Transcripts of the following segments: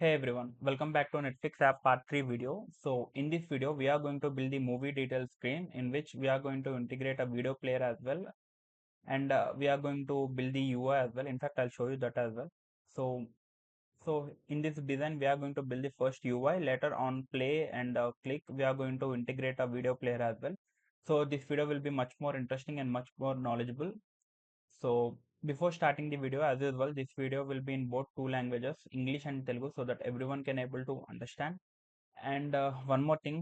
Hey everyone, welcome back to Netflix app part 3 video. So in this video, we are going to build the movie details screen in which we are going to integrate a video player as well. And we are going to build the UI as well. In fact, I'll show you that as well. So in this design, we are going to build the first UI. Later on play and click, we are going to integrate a video player as well. So this video will be much more interesting and much more knowledgeable. So before starting the video, as usual, this video will be in both two languages, English and Telugu, so that everyone can able to understand. And one more thing,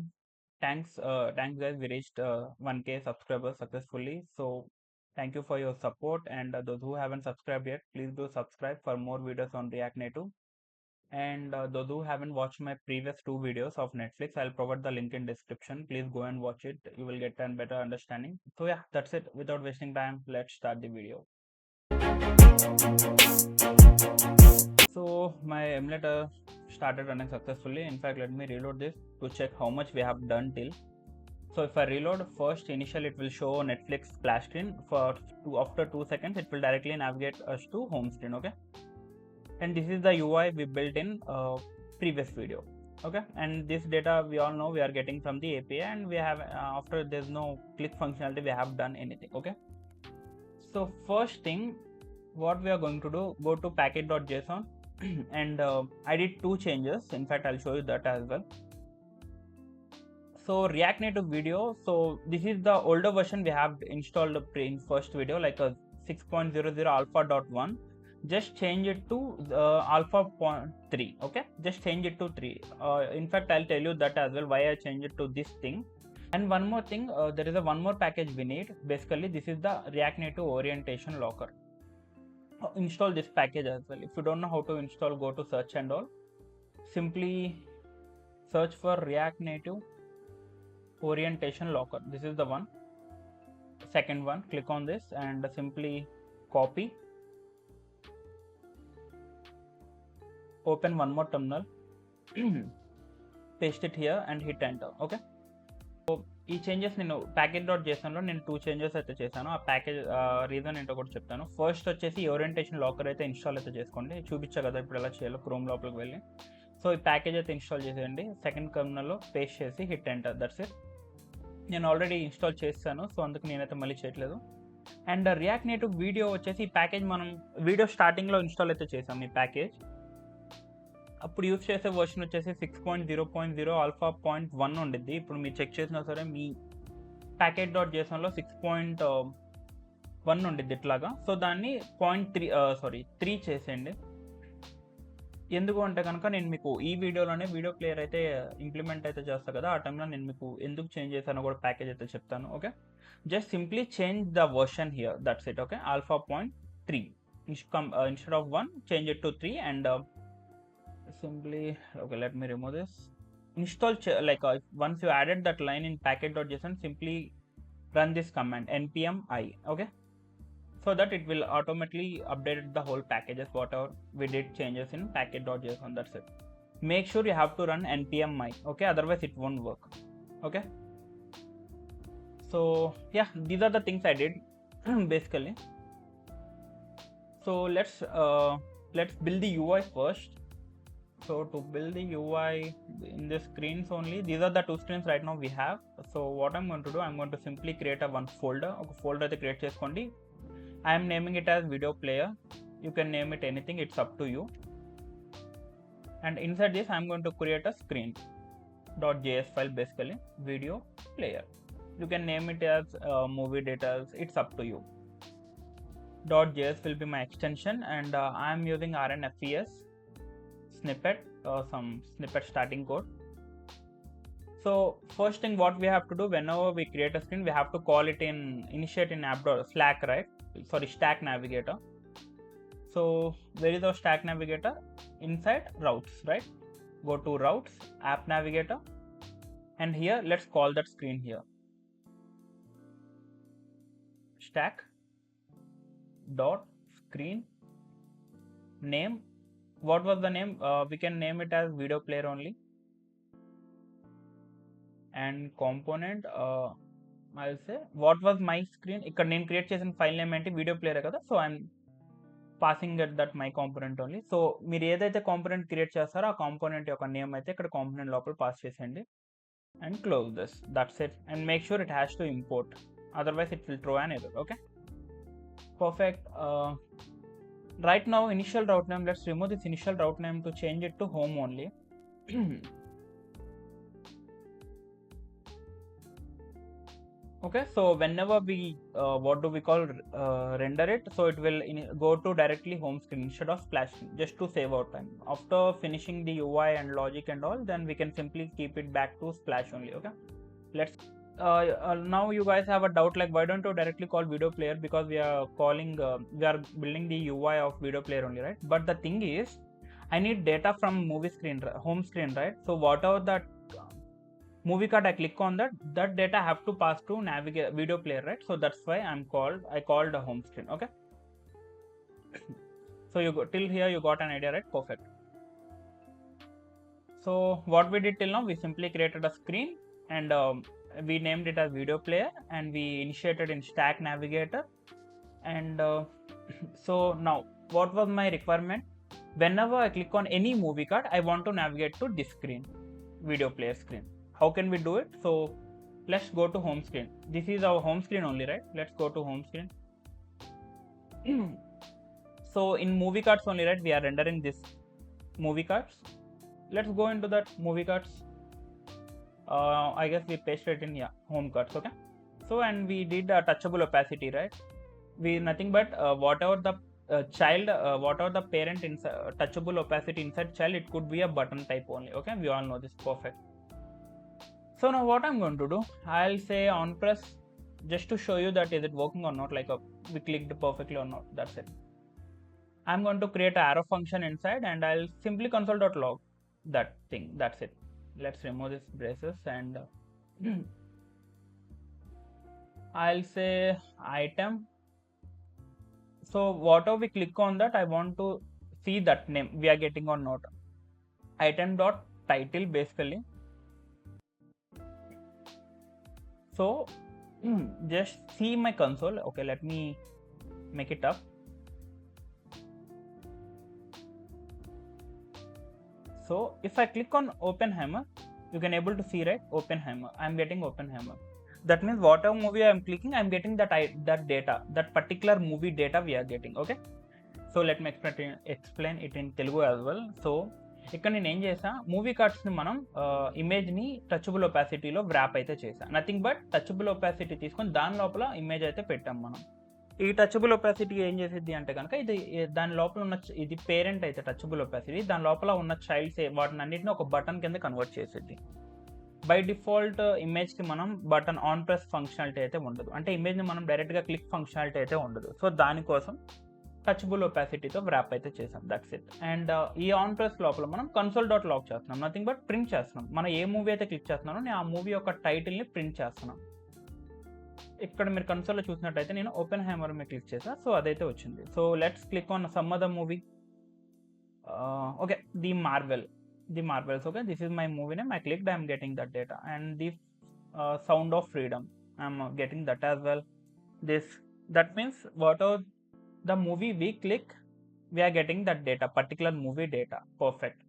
thanks guys, we reached 1K subscribers successfully. So thank you for your support, and those who haven't subscribed yet, please do subscribe for more videos on React Native. And those who haven't watched my previous two videos of Netflix, I'll provide the link in description. Please go and watch it. You will get a better understanding. So yeah, that's it. Without wasting time, let's start the video. So my emulator started running successfully. In fact, let me reload this to check how much we have done till. So if I reload first, initially it will show Netflix splash screen. After 2 seconds, it will directly navigate us to home screen. Okay, and this is the UI we built in previous video. Okay, and this data we all know we are getting from the API, and we have after there's no click functionality, we have done anything. Okay, so first thing what we are going to do, go to package.json and I did two changes. In fact, I'll show you that as well. So React Native video, so this is the older version we have installed in first video, like a 6.00 alpha.1. Just change it to alpha.3. okay, just change it to 3. In fact, I'll tell you that as well, why I changed it to this thing. And one more thing, there is a one more package we need. Basically, this is the React Native orientation locker. Install this package as well. If you don't know how to install, go to search and all. Simply search for React Native orientation locker. This is the one. Second one, click on this and simply copy. Open one more terminal. Paste it here and hit enter. Okay. So ఈ changes నేను ప్యాకేజ్.json నేను 2 changes అయితే చేశాను. ఆ package reason ఏంటో కూడా చెప్తాను. First వచ్చేసి ఓరియంటేషన్ లాకర్ అయితే ఇన్స్టాల్ అయితే చేసుకోండి. చూపించా కదా ఇప్పుడు ఎలా చేయాలో క్రోమ్ లోపలికి వెళ్ళి. సో ఈ ప్యాకేజ్ అయితే ఇన్స్టాల్ చేసేయండి. సెకండ్ టర్మినల్లో పేస్ట్ చేసి హిట్ ఎంటర్. That's it. నేను ఆల్రెడీ ఇన్స్టాల్ చేస్తాను, సో అందుకు నేనైతే మళ్ళీ చేయట్లేదు. అండ్ రియాక్ట్ నేటివ్ వీడియో వచ్చేసి ఈ ప్యాకేజ్ మనం వీడియో స్టార్టింగ్లో ఇన్స్టాల్ అయితే చేసాం. ఈ ప్యాకేజ్ అప్పుడు యూజ్ చేసే వర్షన్ వచ్చేసి 6.0.0 ఆల్ఫా.1 ఉండిద్ది. ఇప్పుడు మీరు చెక్ చేసినా సరే మీ ప్యాకేజ్.json 6.1 ఉండిద్ది ఇట్లాగా. సో దాన్ని 3 చేసేయండి. ఎందుకు అంటే కనుక నేను మీకు ఈ వీడియోలోనే వీడియో ప్లేయర్ అయితే ఇంప్లిమెంట్ అయితే చేస్తాను కదా, ఆ టైంలో నేను మీకు ఎందుకు చేంజ్ చేశానో కూడా ప్యాకేజ్ అయితే చెప్తాను. Okay, just simply change the version here, that's it. Okay, alpha.3 instead of 1, change it to 3 and simply, okay, let me remove this. Install once you added that line in package.json, simply run this command npm I. Okay, so that it will automatically update the whole packages whatever we did changes in package.json. That's it. Make sure you have to run npm I. Okay, otherwise it won't work. Okay, so yeah, these are the things I did basically. So let's build the UI first. So to build the UI in the screens only, these are the two screens right now we have. So what I'm going to do, I'm going to simply create a one folder. Okay, folder అయితే create చేసుకోండి. I am naming it as video player. You can name it anything, it's up to you. And inside this I'm going to create a screen.js file, basically video player. You can name it as movie data, it's up to you. .js will be my extension, and I am using rnfes snippet, some snippet starting code. So first thing what we have to do, whenever we create a screen, we have to call it in initiate in app.slack, right? Sorry, stack navigator. So where is our stack navigator? Inside routes, right? Go to routes, app navigator, and here let's call that screen here stack dot screen name. What was the name? We can name it as video player only. And component, I'll say what was my screen. ఇక్కడ నేను create చేసిన file name ఏంటి, video player కదా. So passing at that my component only. So మీరు ఏదైతే component create చేస్తారో ఆ component యొక్క నేమ్ అయితే ఇక్కడ కాంపోనెంట్ లోపల పాస్ చేసేయండి and close this. That's it. And make sure it has to import, otherwise it will throw an error. Okay, perfect. Right now initial route name, let's remove this initial route name to change it to home only. Okay, so whenever we what do we call render it, so it will go to directly home screen instead of splash screen, just to save our time. After finishing the UI and logic and all, then we can simply keep it back to splash only. Okay, let's now you guys have a doubt like, why don't you directly call video player, because we are calling we are building the UI of video player only, right? But the thing is, I need data from movie screen, home screen, right? So whatever that movie card I click on, that data have to pass to navigate video player, right? So that's why I called a home screen. Okay, so you go till here, you got an idea, right? Perfect. So what we did till now, we simply created a screen and we named it as video player and we initiated in stack navigator. And so now what was my requirement? Whenever I click on any movie card, I want to navigate to this screen, video player screen. How can we do it? So let's go to home screen. This is our home screen only, right? Let's go to home screen. So in movie cards only, right, we are rendering this movie cards. Let's go into that movie cards. I guess we pasted it in home cards. Okay, so and we did a touchable opacity, right? We nothing but whatever the child, whatever the parent touchable opacity inside child, it could be a button type only. Okay, we all know this. Perfect. So now what I'm going to do, I'll say on press, just to show you that is it working or not, like we clicked perfectly or not. That's it. I'm going to create an arrow function inside and I'll simply console.log that thing. That's it. Let's remove this braces and I'll say item. So whatever we click on that, I want to see that name we are getting or not. Item dot title basically. So just see my console. Okay, let me make it up. So if I click on Oppenheimer, you can able to see, right? Oppenheimer, I'm getting Oppenheimer. That means whatever movie I'm clicking, I'm getting that data, that particular movie data we are getting. Okay, so let me explain it in Telugu as well. So ఇక్కడ నేను ఏం చేసా, movie కార్డ్స్ని మనం ఇమేజ్ని touchable ఒపాసిటీలో wrap అయితే చేసా. Nothing but touchable opacity తీసుకొని దాని లోపల ఇమేజ్ అయితే పెట్టాం మనం. ఈ టచబుల్ ఒపాసిటీ ఏం చేసేది అంటే కనుక, ఇది దాని లోపల ఉన్న ఇది పేరెంట్ అయితే టచబుల్ ఒపాసిటీ, దాని లోపల ఉన్న చైల్డ్స్ వాటిని అన్నింటినీ ఒక బటన్ కింద కన్వర్ట్ చేసేది. బై డిఫాల్ట్ ఇమేజ్కి మనం బటన్ ఆన్ ప్రెస్ ఫంక్షనాలిటీ అయితే ఉండదు, అంటే ఇమేజ్ని మనం డైరెక్ట్గా క్లిక్ ఫంక్షనాలిటీ అయితే ఉండదు. సో దానికోసం టచబుల్ ఒపాసిటీతో వ్రాప్ అయితే చేసాం. That's it. అండ్ ఈ ఆన్ ప్రెస్ లోపల మనం console.log చేస్తున్నాం, నథింగ్ బట్ ప్రింట్ చేస్తున్నాం. మనం ఏ మూవీ అయితే క్లిక్ చేస్తున్నానో నేను ఆ మూవీ యొక్క టైటిల్ని ప్రింట్ చేస్తున్నాం. ఇక్కడ మీరు కన్సోల్లో చూసినట్టయితే నేను Oppenheimer మీద క్లిక్ చేసా, సో అదైతే వచ్చింది. So let's click on some other movie. Okay, the Marvel's. Okay, this is my movie name. I clicked, I am getting that data. And the sound of freedom, I am getting that as well. That means whatever the movie we click, we are getting that data, particular movie data. Perfect.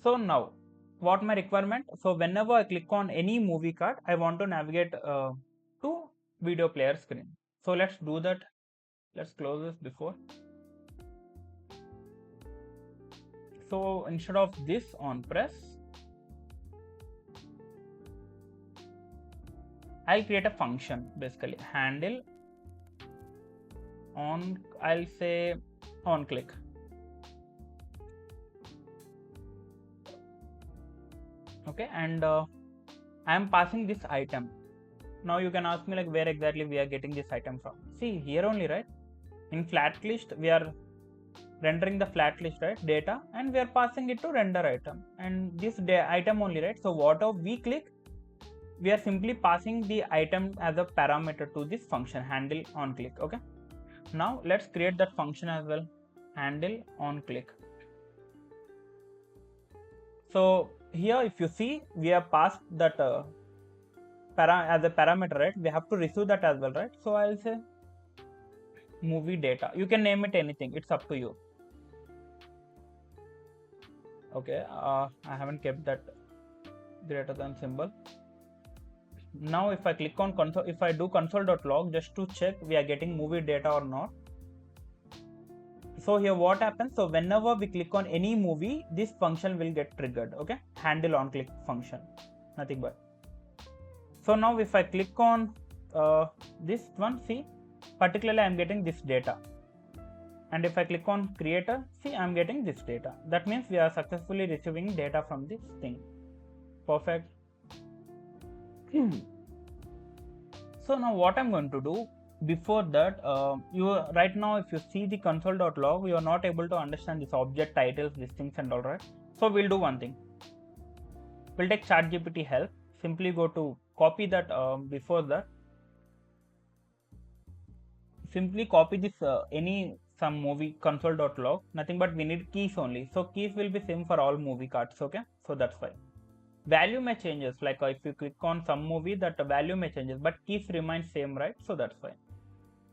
So now what my requirement? So whenever I click on any movie card, I want to navigate to video player screen. So let's do that. Let's close this before. So instead of this on press, I'll create a function, basically handle on, I'll say on click. Okay, and I am passing this item. Now you can ask me like, where exactly we are getting this item from? See here only, right? In flat list we are rendering the flat list, right, data, and we are passing it to render item, and this item only, right? So whatever we click, we are simply passing the item as a parameter to this function handle on click. Okay, now let's create that function as well, handle on click. So here if you see, we have passed that as a parameter, right? We have to receive that as well, right? So I'll say movie data. You can name it anything, it's up to you. Okay, I haven't kept that greater than symbol. Now if I click on console, if I do console.log just to check we are getting movie data or not. So here what happens, so whenever we click on any movie, this function will get triggered. Okay, handle on click function, nothing but. So now if I click on this one, see, particularly I am getting this data, and if I click on creator, see, I am getting this data. That means we are successfully receiving data from this thing. Perfect. So now what I'm going to do, before that, right now if you see the console.log, you are not able to understand this object titles, these things and all, right? So we'll do one thing, we'll take ChatGPT help. Simply go to copy that. Before that, simply copy this some movie console.log, nothing but we need keys only. So keys will be same for all movie cards. Okay, so that's why value may changes, like if you click on some movie, that value may changes, but keys remain same, right? So that's why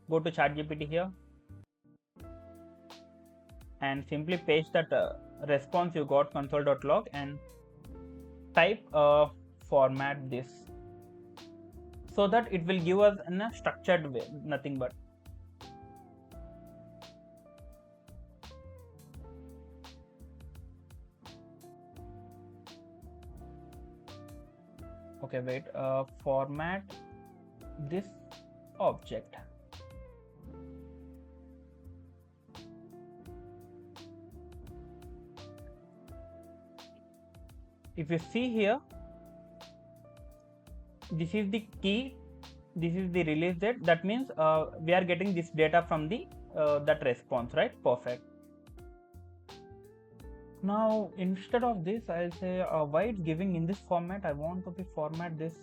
go to ChatGPT here and simply paste that response you got console.log and type format this, so that it will give us in a structured way, nothing but. Okay, wait, format this object. If you see here, this is the key, this is the release date. That means we are getting this data from the that response, right? Perfect. Now instead of this, I'll say why it's giving in this format. I want to be format this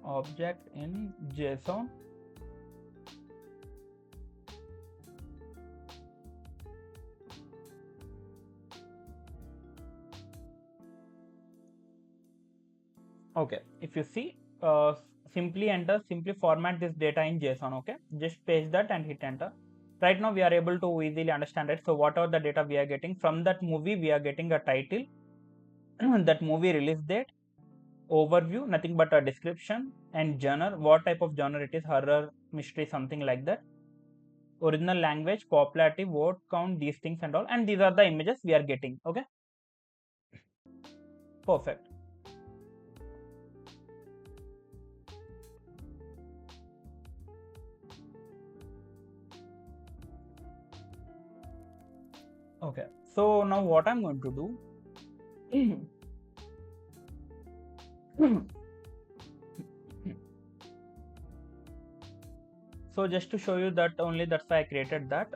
object in JSON. Okay, if you see, simply format this data in JSON. Okay, just paste that and hit enter. Right now we are able to easily understand it. So whatever the data we are getting from that movie, we are getting a title, that movie release date, overview, nothing but a description, and genre, what type of genre it is, horror, mystery, something like that, original language, popularity, word count, these things and all, and these are the images we are getting. Okay, perfect. Okay, so now what I'm going to do, so just to show you that only, that's why I created that,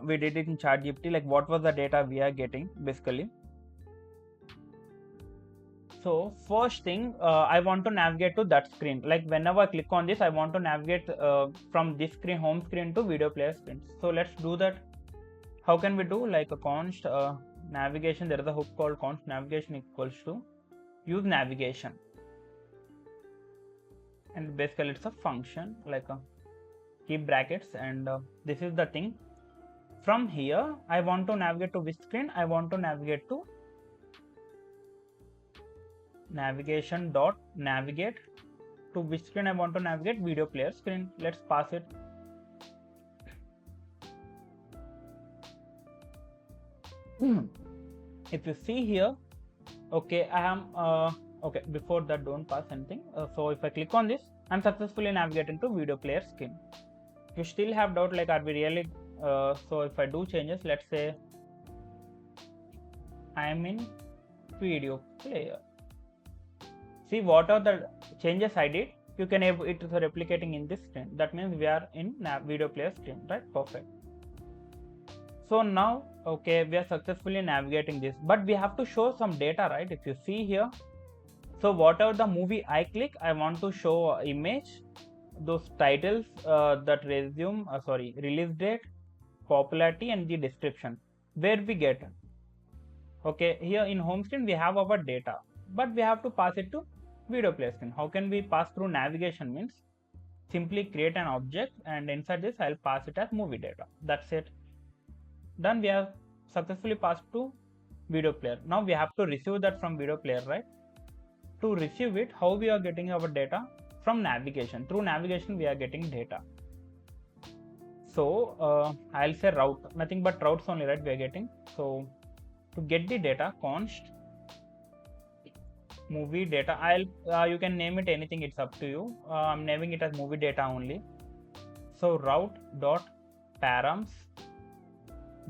we did it in ChatGPT, like what was the data we are getting basically. So first thing, I want to navigate to that screen. Like whenever I click on this, I want to navigate from this screen, home screen, to video player screen. So let's do that. How can we do? Like a const navigation, there is a hook called const navigation equals to use navigation, and basically it's a function, like a keep brackets, and this is the thing. From here I want to navigate to which screen? I want to navigate to navigation dot navigate to which screen I want to navigate? Video player screen. Let's pass it. If you see here, okay, I am okay, before that don't pass anything. So if I click on this, I'm successfully navigating to video player screen. You still have doubt, like are we really so if I do changes, let's say I am in video player. See, what are the changes I did, you can have it replicating in this screen. That means we are in video player screen, right? Perfect. So now, okay, we are successfully navigating this, but we have to show some data, right? If you see here, so whatever the movie I click, I want to show image, those titles, that resume, release date, popularity, and the description, where we get. Okay, here in home screen we have our data, but we have to pass it to video player screen. How can we pass through navigation? Means simply create an object, and inside this I'll pass it as movie data. That's it. Done. We have successfully passed to video player. Now we have to receive that from video player, right? To receive it, how we are getting our data? From navigation. Through navigation we are getting data. So I'll say route, nothing but routes only, right? We are getting. So to get the data, const movie data, you can name it anything, it's up to you. I'm naming it as movie data only. So route dot params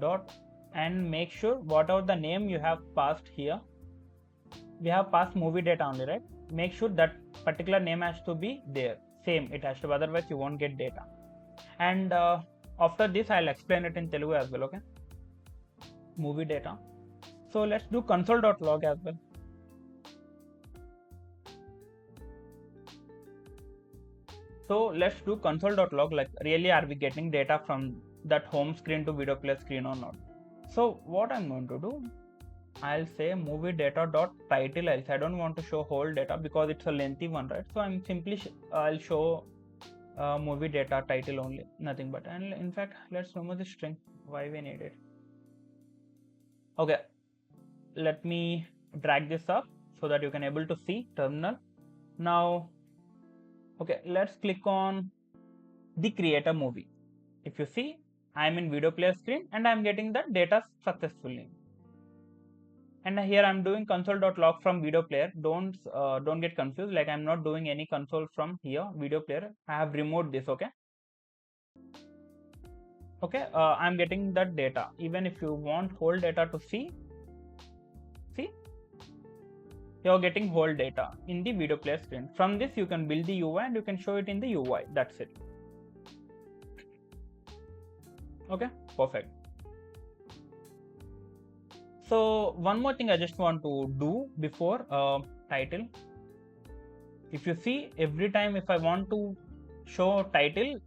dot, and make sure whatever the name you have passed here, we have passed movie data only, right? Make sure that particular name has to be there, same it has to be, otherwise you won't get data. And after this I'll explain it in Telugu as well, okay? Movie data. So let's do console.log as well. So let's do console.log, like really are we getting data from that home screen to video player screen or not? So what I'm going to do, I'll say movie data dot title. Else I don't want to show whole data because it's a lengthy one, right? So I'm simply I'll show movie data title only, nothing but. And in fact, let's remove the string. Why we need it? Okay, let me drag this up so that you can able to see terminal. Now, okay, let's click on the creator movie. If you see, I'm in video player screen and I'm getting the data successfully. And here I'm doing console.log from video player. Don't get confused, like I'm not doing any console from here video player. I have removed this, okay? Okay, I'm getting that data. Even if you want whole data to see, you're getting whole data in the video player screen. From this you can build the UI and you can show it in the UI. That's it. Okay, perfect. So one more thing I just want to do before title. If you see, every time if I want to show title,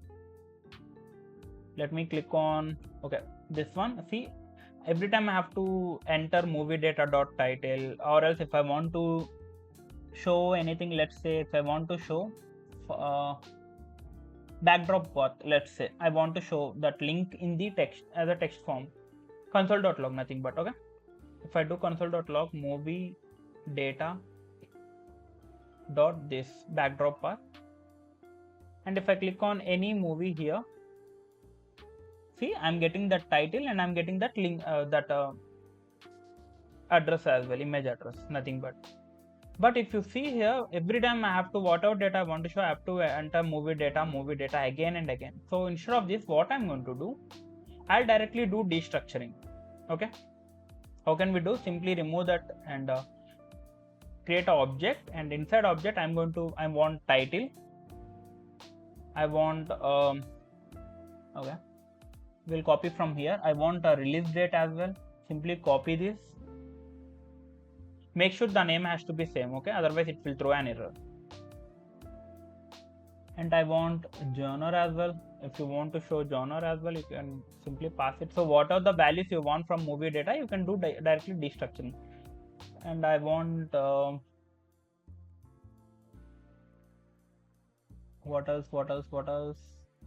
let me click on, okay, this one. See, every time I have to enter movie data dot title, or else if I want to show anything, let's say if I want to show backdrop path, let's say I want to show that link in the text as a text form, console.log, nothing but, okay? If I do console.log movie data dot this backdrop path, and if I click on any movie here, see, I'm getting that title and I'm getting that link, address as well, image address, nothing but. But if you see here, every time I have to, whatever data I want to show, I have to enter movie data again and again. So instead of this, what I'm going to do, I'll directly do destructuring. Okay, how can we do? Simply remove that and create an object, and inside object I want title, I want okay, we'll copy from here. I want a release date as well. Simply copy this. Make sure the name has to be same, okay? Otherwise it will throw an error. And I want genre as well. If you want to show genre as well, you can simply pass it. So what are the values you want from movie data, you can do directly destructuring. And I want what else?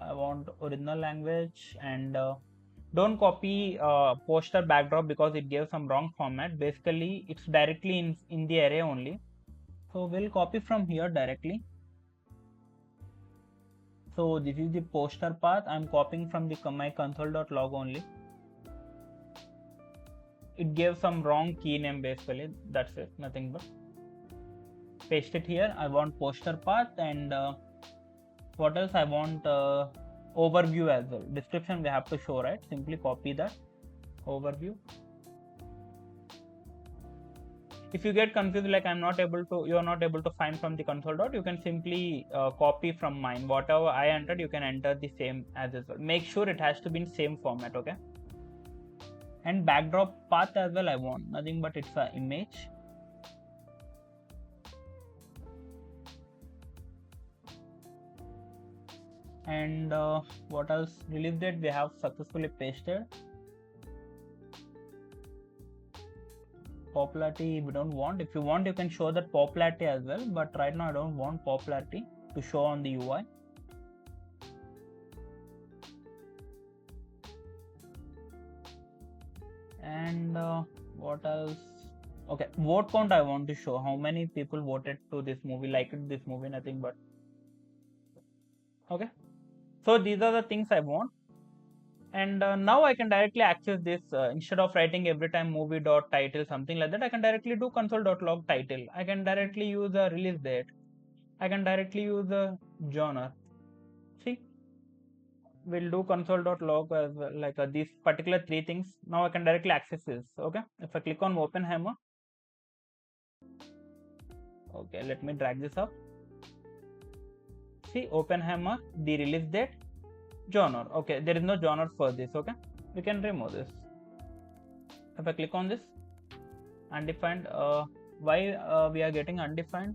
I want original language, and don't copy poster backdrop because it gives some wrong format. Basically it's directly in the array only, so we'll copy from here directly. So this is the poster path. I'm copying from the my console.log only. It gave some wrong key name basically, that's it, nothing but. Paste it here. I want poster path, and what else? I want overview as well. Description we have to show, right? Simply copy that overview. If you get confused, like you're not able to find from the console dot, you can simply copy from mine. Whatever I entered, you can enter the same as well. Make sure it has to be in same format, okay? And backdrop path as well I want, nothing but it's an image. And what else? Release date we have successfully pasted. Popularity we don't want. If you want, you can show that popularity as well, but right now I don't want popularity to show on the UI. And what else? Okay, vote count I want to show. How many people voted to this movie, liked this movie, nothing but. Okay, so these are the things I want. And now I can directly access this instead of writing every time movie dot title something like that. I can directly do console.log title. I can directly use a release date. I can directly use a genre. See, we'll do console.log as well, like these particular three things. Now I can directly access this. Okay, if I click on Oppenheimer, okay, let me drag this up. See, Oppenheimer, the release date, genre. Okay, there is no genre for this. Okay, we can remove this. If I click on this, undefined, why we are getting undefined?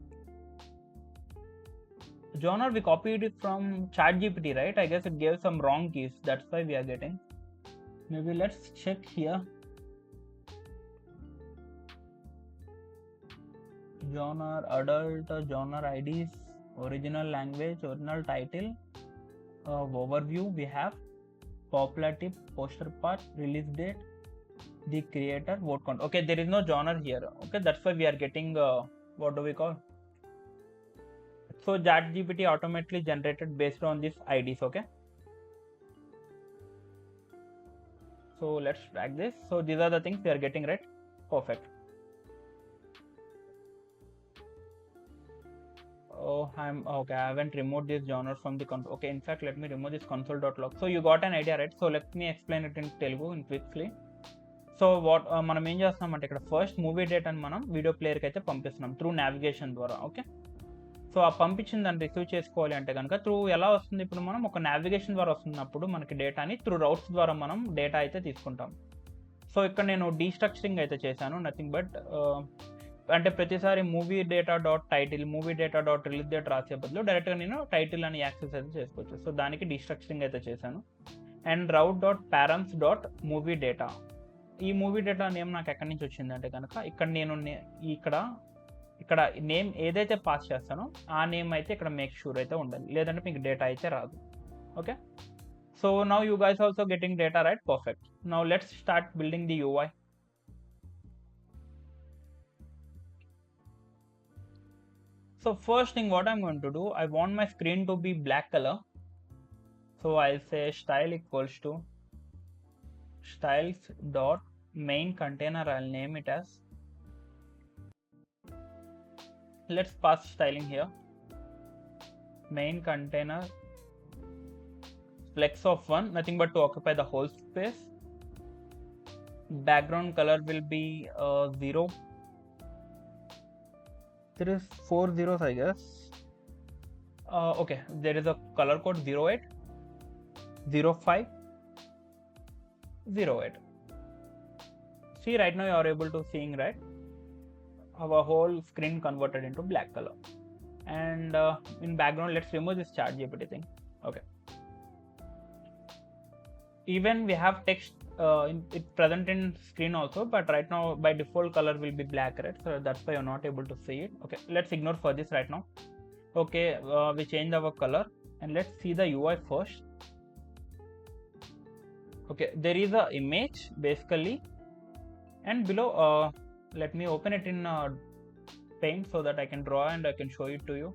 Genre, we copied it from ChatGPT, right? I guess it gave some wrong keys. That's why we are getting. Maybe let's check here. Genre, adult, genre IDs, original language, original title, overview. We have popularity, poster part, release date, the creator, vote count. Okay, there is no genre here. Okay, that's why we are getting what do we call? So ChatGPT automatically generated based on these IDs. Okay. So let's drag this. So these are the things we are getting, right? Perfect. Oh, I'm okay. I haven't removed this genre from the console. Okay, in fact, let me remove this console.log. So you got an idea, right? So let me explain it in Telugu in quickly. So what మనం ఏం చేస్తున్నామంటే ఇక్కడ first movie డేటాని మనం video ప్లేయర్కి అయితే పంపిస్తున్నాం through navigation ద్వారా. Okay, so ఆ పంపించిన దాన్ని రిసీవ్ చేసుకోవాలి అంటే కనుక త్రూ ఎలా వస్తుంది, ఇప్పుడు మనం ఒక నావిగేషన్ ద్వారా వస్తున్నప్పుడు మనకి డేటాని త్రూ రౌట్స్ ద్వారా మనం డేటా అయితే తీసుకుంటాం. సో ఇక్కడ నేను డీస్ట్రక్చరింగ్ అయితే చేశాను, నథింగ్ బట్ అంటే ప్రతిసారి movie data dot title, movie data dot release date రాసే బదులు డైరెక్ట్గా నేను టైటిల్ అని యాక్సెస్ అయితే చేసుకోవచ్చు. సో దానికి డీస్ట్రక్చరింగ్ అయితే చేశాను. And route dot params dot movie data, ఈ మూవీ డేటా నేమ్ నాకు ఎక్కడి నుంచి వచ్చిందంటే కనుక ఇక్కడ నేను ఇక్కడ నేమ్ ఏదైతే పాస్ చేస్తానో ఆ నేమ్ అయితే ఇక్కడ మేక్ షూర్ అయితే ఉండాలి, లేదంటే మీకు డేటా అయితే రాదు. Okay, so now you guys also getting data, right? Perfect. Now let's start building the UI. So first thing what I'm going to do, I want my screen to be black color. So I'll say style equals to styles dot main container. I'll name it as, let's pass styling here, main container flex of 1, nothing but to occupy the whole space. Background color will be 0. There is 4 zeros, I guess. Okay, there is a color code 08, 05, 08. See, right now you are able to seeing, right? Our whole screen converted into black color. And in background, let's remove this ChatGPT thing. Okay. Even we have text it present in screen also, but right now by default color will be black, right? So that's why you're not able to see it. Okay, let's ignore for this right now. Okay, we change our color and let's see the UI first. Okay, there is a image basically, and below let me open it in Paint so that I can draw and I can show it to you.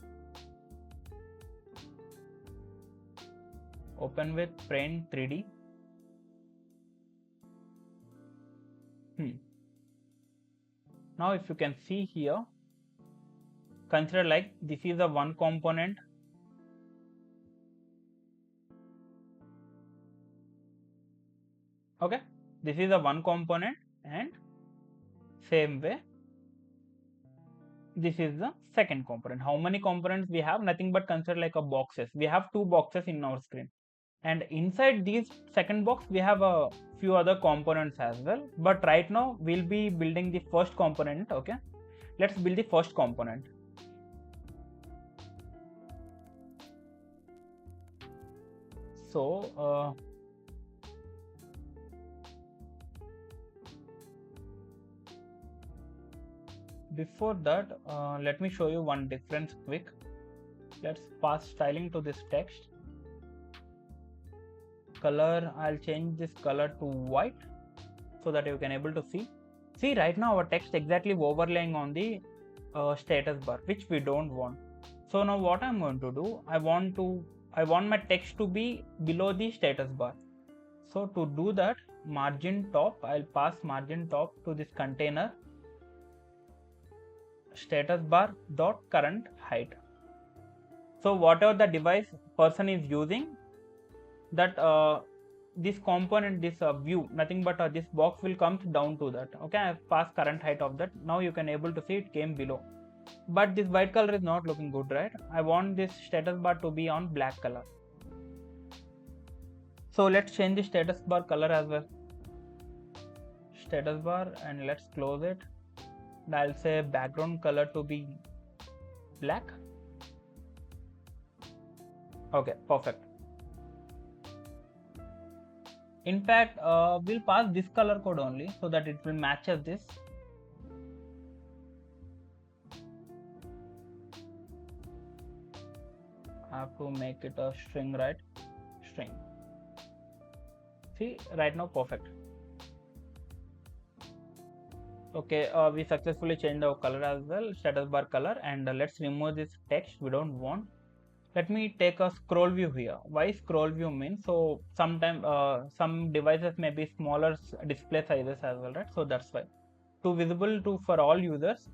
Open with Paint 3D. Now if you can see here, consider like this is a one component. Okay, this is a one component, and same way this is the second component. How many components we have? Nothing but consider like a boxes. We have 2 boxes in our screen, and inside these second box we have a few other components as well, but right now we'll be building the first component. Okay, let's build the first component. So before that let me show you one difference quick. Let's pass styling to this text. Color, I'll change this color to white. so that you can able to see right now our text exactly overlaying on the status bar, which we don't want. So now what I'm going to do, I want my text to be below the status bar. So to do that, margin top, I'll pass margin top to this container status bar dot current height. So whatever the device person is using, that this component, this view, nothing but this box will come down to that. Okay, I pass current height of that. Now you can able to see it came below, but this white color is not looking good, right? I want this status bar to be on black color. So let's change the status bar color as well. Status bar, and let's close it. And I'll say background color to be black. Okay, perfect. In fact, we'll pass this color code only so that it will match as this. I have to make it a string, right? String. See, right now perfect. Okay, we successfully changed our color as well, status bar color, and let's remove this text we don't want. Let me take a scroll view here. Why scroll view means, so sometimes some devices may be smaller display sizes as well, right? So that's why. To visible to for all users,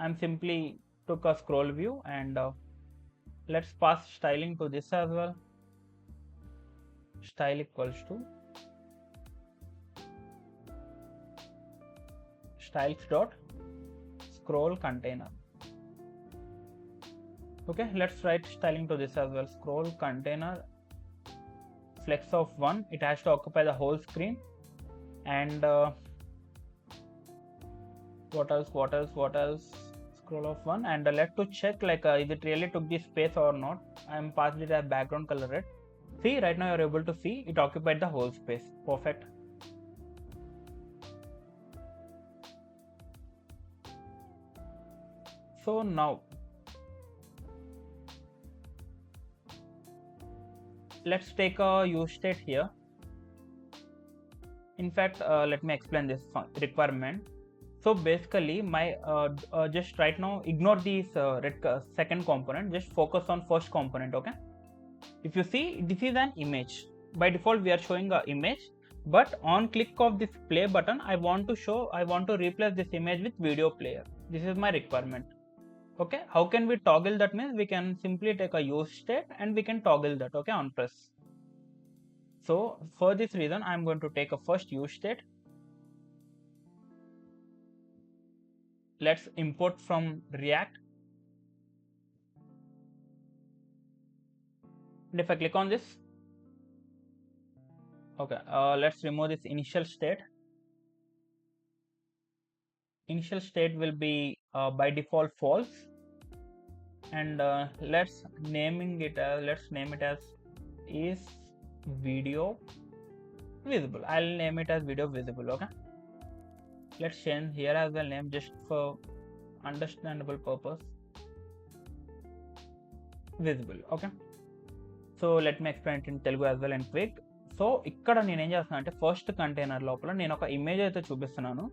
I'm simply took a scroll view, and let's pass styling to this as well. Style equals to styles dot scroll container. Okay, let's write styling to this as well. Scroll container flex of 1, it has to occupy the whole screen. And what else? Scroll of 1, and let's to check like is it really took the space or not. I'm passed it as background color red. See, right now you're able to see it occupied the whole space. Perfect. So now let's take a use state here. In fact, let me explain this requirement. So basically my just right now ignore this second component, just focus on first component. Okay, if you see, this is an image. By default we are showing an image, but on click of this play button, I want to replace this image with video player. This is my requirement. Okay, how can we toggle that? Means we can simply take a use state and we can toggle that. Okay, on press. So for this reason, I'm going to take a first use state. Let's import from React. And if I click on this, okay, let's remove this initial state. Initial state will be by default false, and let's name it as is video visible. I'll name it as video visible. Okay, let's change here as well name just for understandable purpose, visible. Okay, so let me explain it in Telugu as well and quick. So ఇక్కడ నేను ఏం చేస్తున్నా అంటే first container లోపల నేను ఒక image అయితే చూపిస్తున్నాను.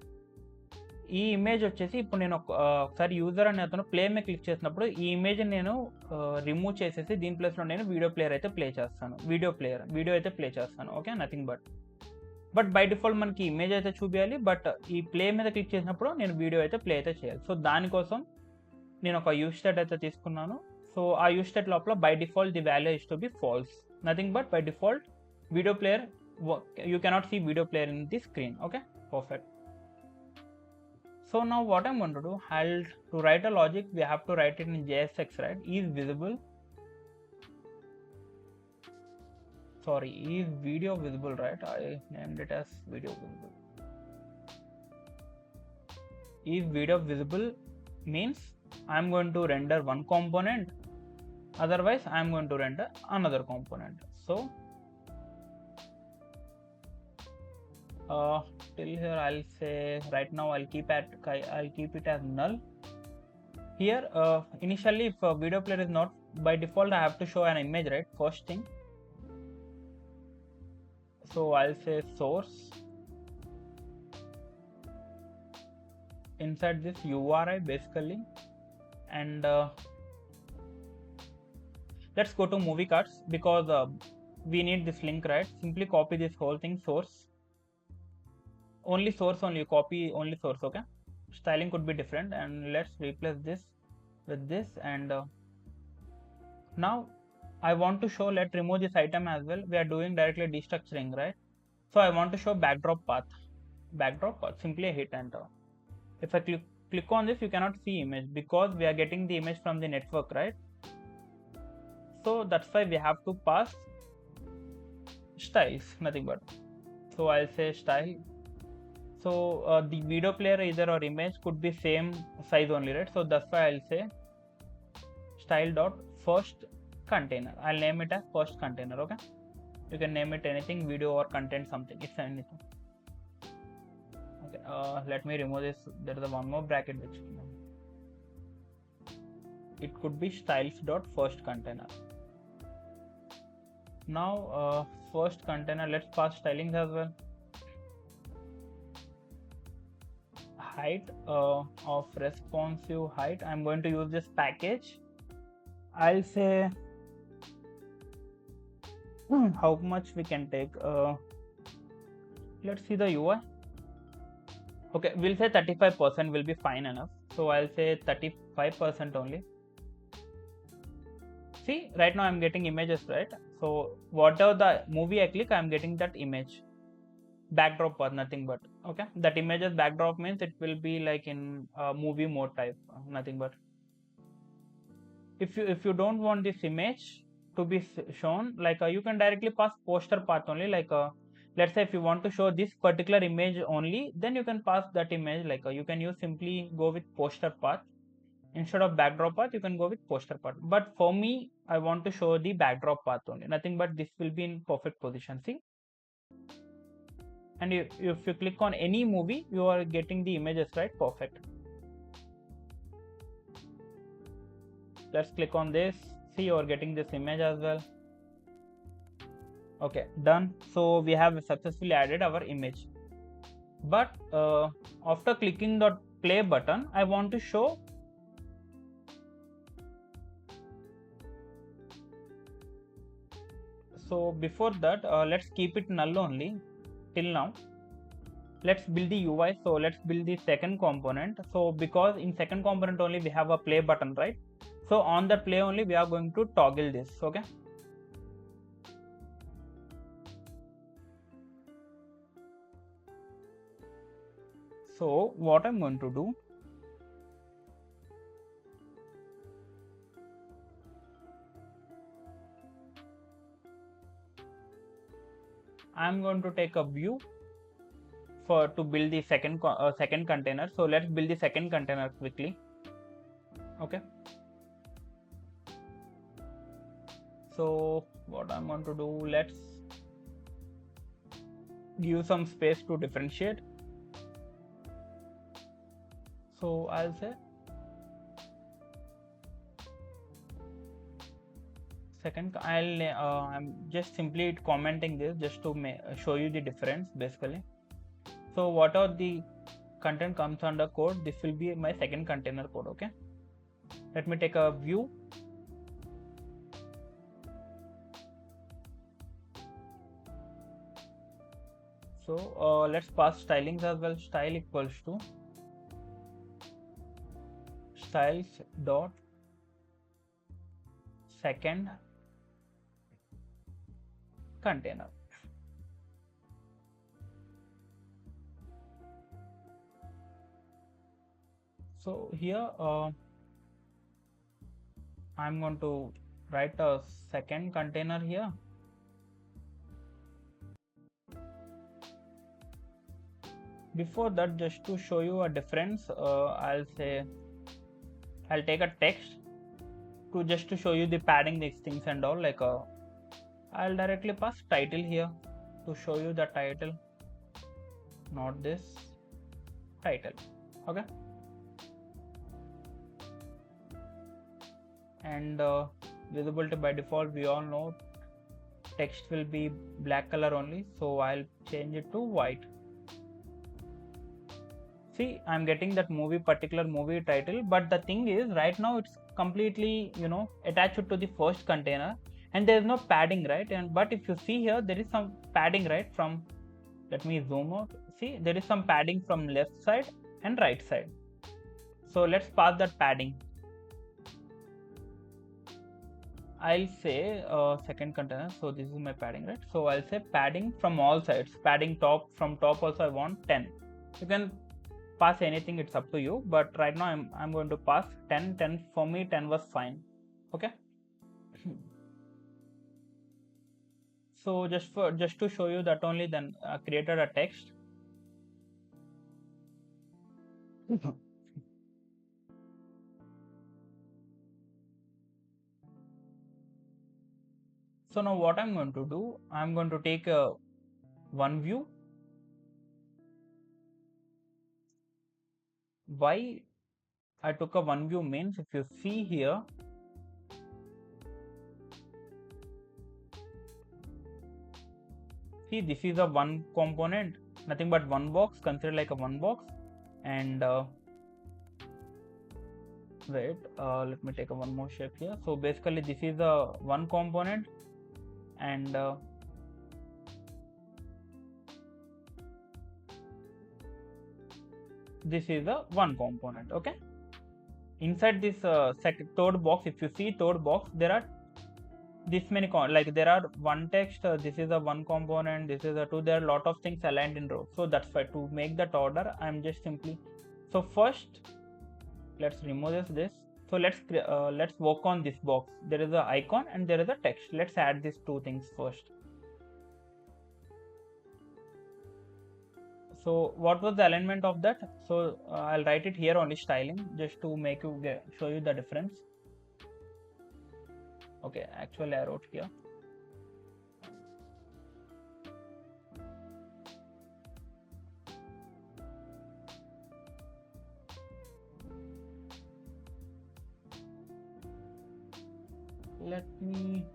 ఈ ఇమేజ్ వచ్చేసి ఇప్పుడు నేను ఒకసారి యూజర్ అనే అతను ప్లే మీద క్లిక్ చేసినప్పుడు ఈ ఇమేజ్ నేను రిమూవ్ చేసేసి దీని ప్లేస్లో నేను వీడియో ప్లేయర్ అయితే ప్లే చేస్తాను. వీడియో అయితే ప్లే చేస్తాను. Okay, nothing but by default మనకి ఇమేజ్ అయితే చూపించాలి, బట్ ఈ ప్లే మీద క్లిక్ చేసినప్పుడు నేను వీడియో అయితే ప్లే అయితే చేయాలి. సో దానికోసం నేను ఒక యూజ్ స్టేట్ అయితే తీసుకున్నాను. సో ఆ యూజ్ స్టేట్ లోపల by default the value is to be false, nothing but by default video player, you cannot see video player in the screen. Okay, perfect. So now what I'm going to do, to write a logic, we have to write it in JSX, right? Is visible, sorry, is video visible, right? I named it as video visible. Is video visible means I'm going to render one component, otherwise I'm going to render another component. So till here I'll say right now I'll keep it as null. Here initially if video player is not, by default I have to show an image, right? First thing, so I'll say source inside this URI basically, and let's go to movie cards because we need this link, right? Simply copy this whole thing, source only, you copy only source, okay? Styling could be different, and let's replace this with this, and now I want to show, let's remove this item as well. We are doing directly destructuring, right? So I want to show backdrop path. Simply hit enter. If I click on this, you cannot see image because we are getting the image from the network, right? So that's why we have to pass styles, nothing but. So I'll say style. So the video player either or image could be same size only, right? So that's why I'll say style dot first container. I'll name it as first container, okay? You can name it anything, video or content, something, it's anything. Okay, let me remove this. There is one more bracket which it could be styles dot first container. Now first container, let's pass stylings as well. Height of responsive height, I'm going to use this package. I'll say how much we can take. Let's see the UI. Okay, we'll say 35% will be fine enough. So I'll say 35% only. See, right now I'm getting images, right? So whatever the movie I click, I'm getting that image. Backdrop path, nothing but. Okay, that image's backdrop means it will be like in movie mode type, nothing but. If you don't want this image to be shown, like you can directly pass poster path only, like let's say if you want to show this particular image only, then you can pass that image, like you can use simply go with poster path. Instead of backdrop path, you can go with poster path. But for me, I want to show the backdrop path only, nothing but. This will be in perfect position, see? And if you click on any movie, you are getting the images, right? Perfect. Let's click on this. See, you are getting this image as well. Okay, done. So we have successfully added our image. But after clicking the play button, I want to show so before that, let's keep it null only till now. Let's build the UI. So let's build the second component. So because in second component only we have a play button, right? So on that play only we are going to toggle this, okay? So what I'm going to do, I'm going to take a view to build the second container. So let's build the second container quickly. Okay. So what I'm going to do, let's give some space to differentiate. So I'll say second. I'm just simply commenting this just to show you the difference basically. So whatever the content comes under code, this will be my second container code. Okay, let me take a view. So let's pass stylings as well. Style equals to styles dot second container. So here I'm going to write a second container here. Before that, just to show you a difference, I'll take a text just to show you the padding, these things and all. Like I'll directly pass title here to show you the title, not this title. Okay. And visibility by default, we all know text will be black color only, so I'll change it to white. See, I'm getting that particular movie title, but the thing is, right now it's completely, attached to the first container, and there is no padding, right? And but if you see here, there is some padding, right? From, let me zoom out. See, there is some padding from left side and right side. So let's pass that padding. I'll say second container. So this is my padding, right? So I'll say padding from all sides. Padding top, from top also I want 10. You can pass anything, it's up to you, but right now I'm going to pass 10. For me 10 was fine. Okay. So just to show you that only, then created a text. So now what I'm going to do, I'm going to take one view. Why I took a one view means, if you see here, see, this is a one component, nothing but one box, consider like a one box. And wait, let me take a one more shape here. So basically this is a one component, and this is a one component. Okay, inside this third box, if you see third box, there are this many like there are one text, this is a one component, this is a two, there are a lot of things aligned in row. So that's why, to make that order, I'm just simply, so first let's remove this. So let's work on this box. There is a icon and there is a text. Let's add these two things first. So what was the alignment of that? So I'll write it here only, styling, just to make you show you the difference. Okay, actually I wrote here. Let me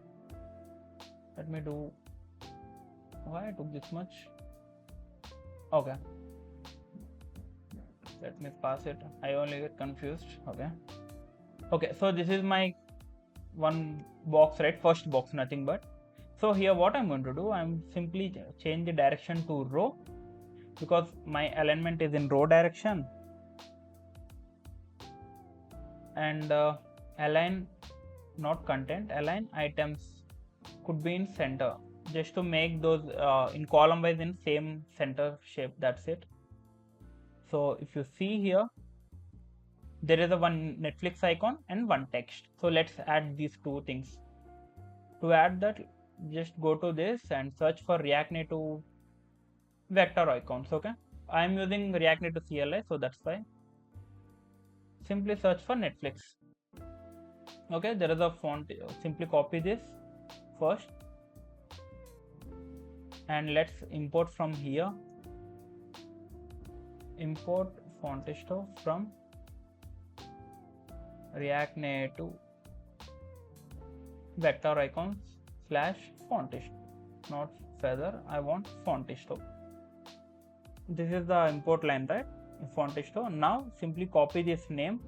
do, why I took this much? Okay, let me pass it. I only get confused. Okay, so this is my one box, right? First box, nothing but. So here what I'm going to do, I'm simply change the direction to row, because my alignment is in row direction, and align, not content, align items could be in center, just to make those in column wise in same center shape. That's it. So if you see here, there is a one Netflix icon and one text. So let's add these two things. To add that, just go to this and search for React Native vector icons. Okay, I am using React Native CLI, so that's why. Simply search for Netflix. Okay, there is a font. Simply copy this first, and let's import from here. Import Fontisto from React Native vector icons / Fontisto, not feather. I want Fontisto. This is the import line, right? Fontisto. Now simply copy this name,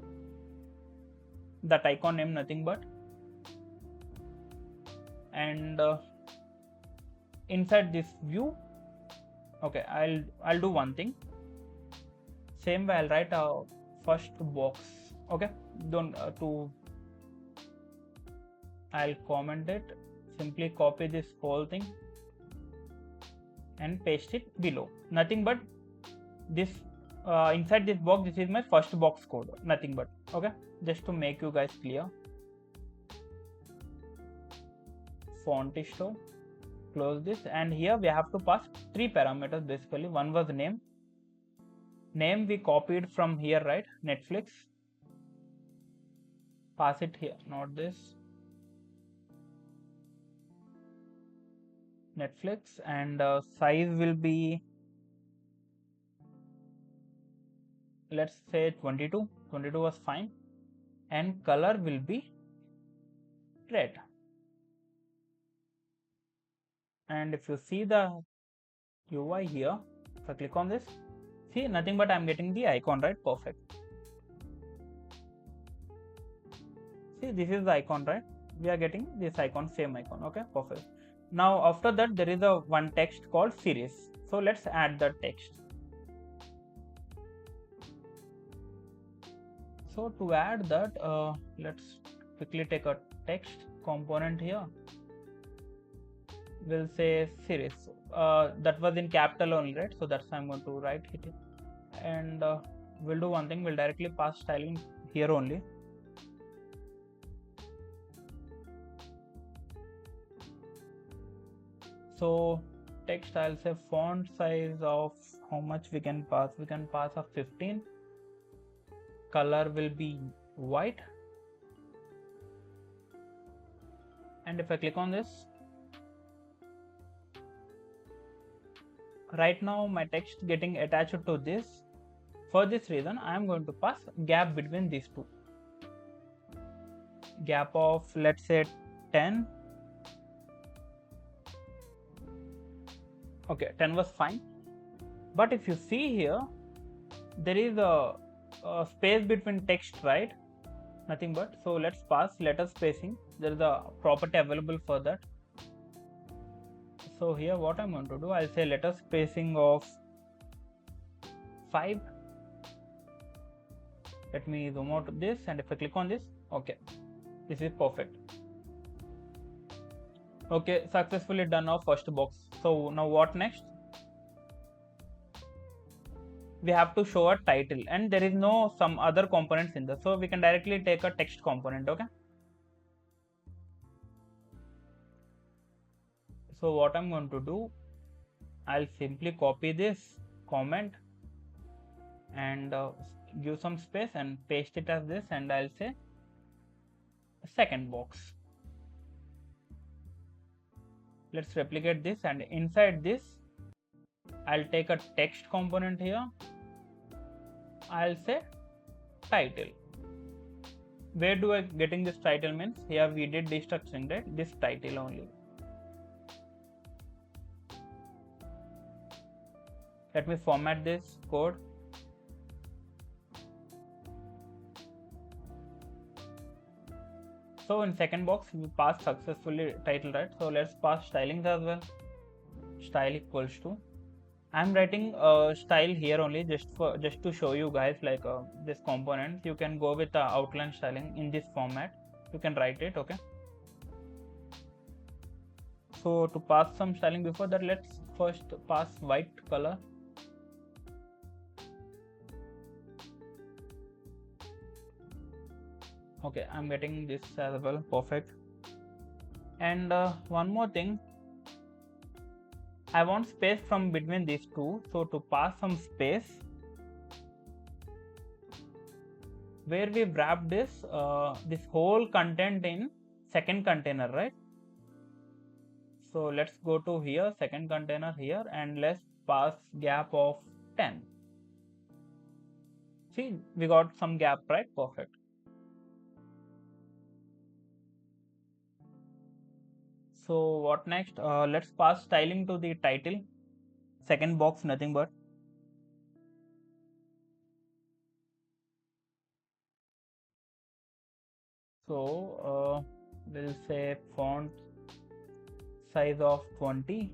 that icon name, nothing but, and inside this view, okay, I'll do one thing. Same way I'll write a first box. Okay, don't I'll comment it. Simply copy this whole thing and paste it below. Nothing but this inside this box, this is my first box code, nothing but. Okay, just to make you guys clear. Fontisto, close this, and here we have to pass three parameters basically. One was name. Name we copied from here, right? Netflix. Pass it here, not this. Netflix, and size will be, let's say 22. 22 was fine, and color will be red. And if you see the UI here, if I click on this, See, nothing but I'm getting the icon, right? Perfect. See, this is the icon, right? We are getting this icon, same icon. Okay, perfect. Now after that there is a one text called series. So let's add the text. So to add that, let's quickly take a text component here. We'll say series. That was in capital only, right? So that's why I'm going to right hit it, and we'll do one thing. We'll directly pass styling here only. So text, I'll say font size of how much we can pass. We can pass a 15. Color will be white. And if I click on this, right now my text getting attached to this. For this reason, I am going to pass gap between these two. Gap of, let's say, 10. Okay, 10 was fine. But if you see here, there is a space between text, right? Nothing but. So let's pass letter spacing. There is a property available for that. So here what I'm going to do, I'll say letter spacing of 5. Let me zoom out this, and if I click on this, okay, this is perfect. Okay, successfully done our first box. So now what next? We have to show a title, and there is no some other components in this, so we can directly take a text component. Okay, so what I'm going to do, I'll simply copy this comment and give some space and paste it as this, and I'll say second box. Let's replicate this, and inside this I'll take a text component here. I'll say title. Where do I getting this title means? Here we did destructuring, right? This title only. Let me format this code. So in second box we passed successfully title, right? So let's pass stylings as well. Style equals to, I'm writing style here only just to show you guys like this component. You can go with the outline styling in this format. You can write it, okay? So to pass some styling, before that let's first pass white color. Okay, I'm getting this as well, perfect. And one more thing, I want space from between these two. So to pass some space, where we wrap this this whole content in second container, right? So let's go to here, second container here, and let's pass gap of 10. See, we got some gap, right? Perfect. So what next? Let's pass styling to the title. Second box, nothing but. So we'll say font size of 20,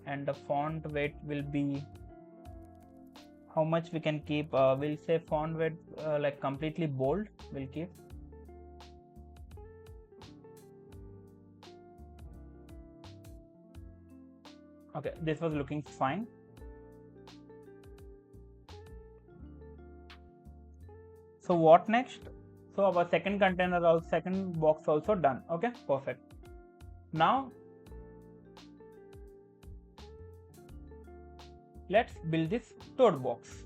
and the font weight will be, how much we can keep? We'll say font weight like completely bold. We'll keep. Okay, this was looking fine. So what next? So our second container or second box also done. Okay, perfect. Now let's build this toad box.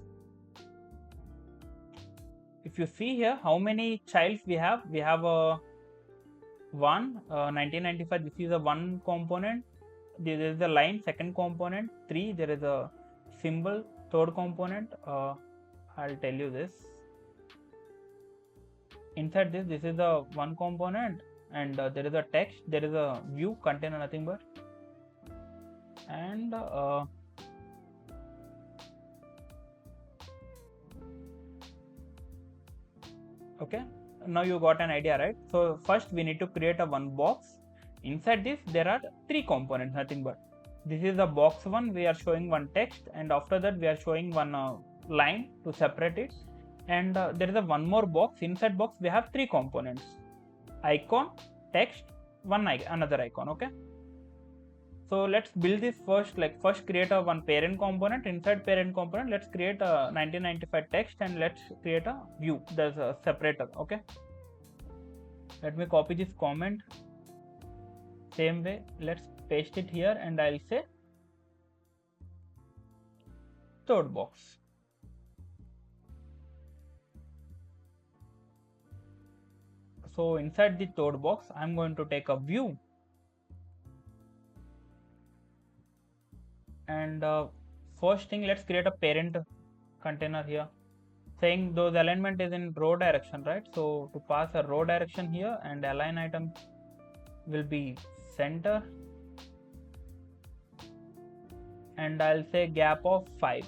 If you see here, how many childs we have? We have a 1995. This is a one component. There is a line, second component. 3, there is a symbol, third component. I'll tell you this. Inside this is the one component, and there is a text, there is a view container, nothing but, and Okay, now you got an idea, right? So first we need to create a one box. Inside this there are three components, nothing but this is the box one. We are showing one text, and after that we are showing one line to separate it, and there is a one more box. Inside box we have three components: icon, text, another icon. Okay, so let's build this first. Like first create a one parent component. Inside parent component let's create a 1995 text, and let's create a view. There's a separator. Okay, let me copy this comment. Same way, let's paste it here, and I'll say third box. So inside the third box I'm going to take a view, and first thing, let's create a parent container here, saying those alignment is in row direction, right? So to pass a row direction here, and align item will be center, and I'll say gap of 5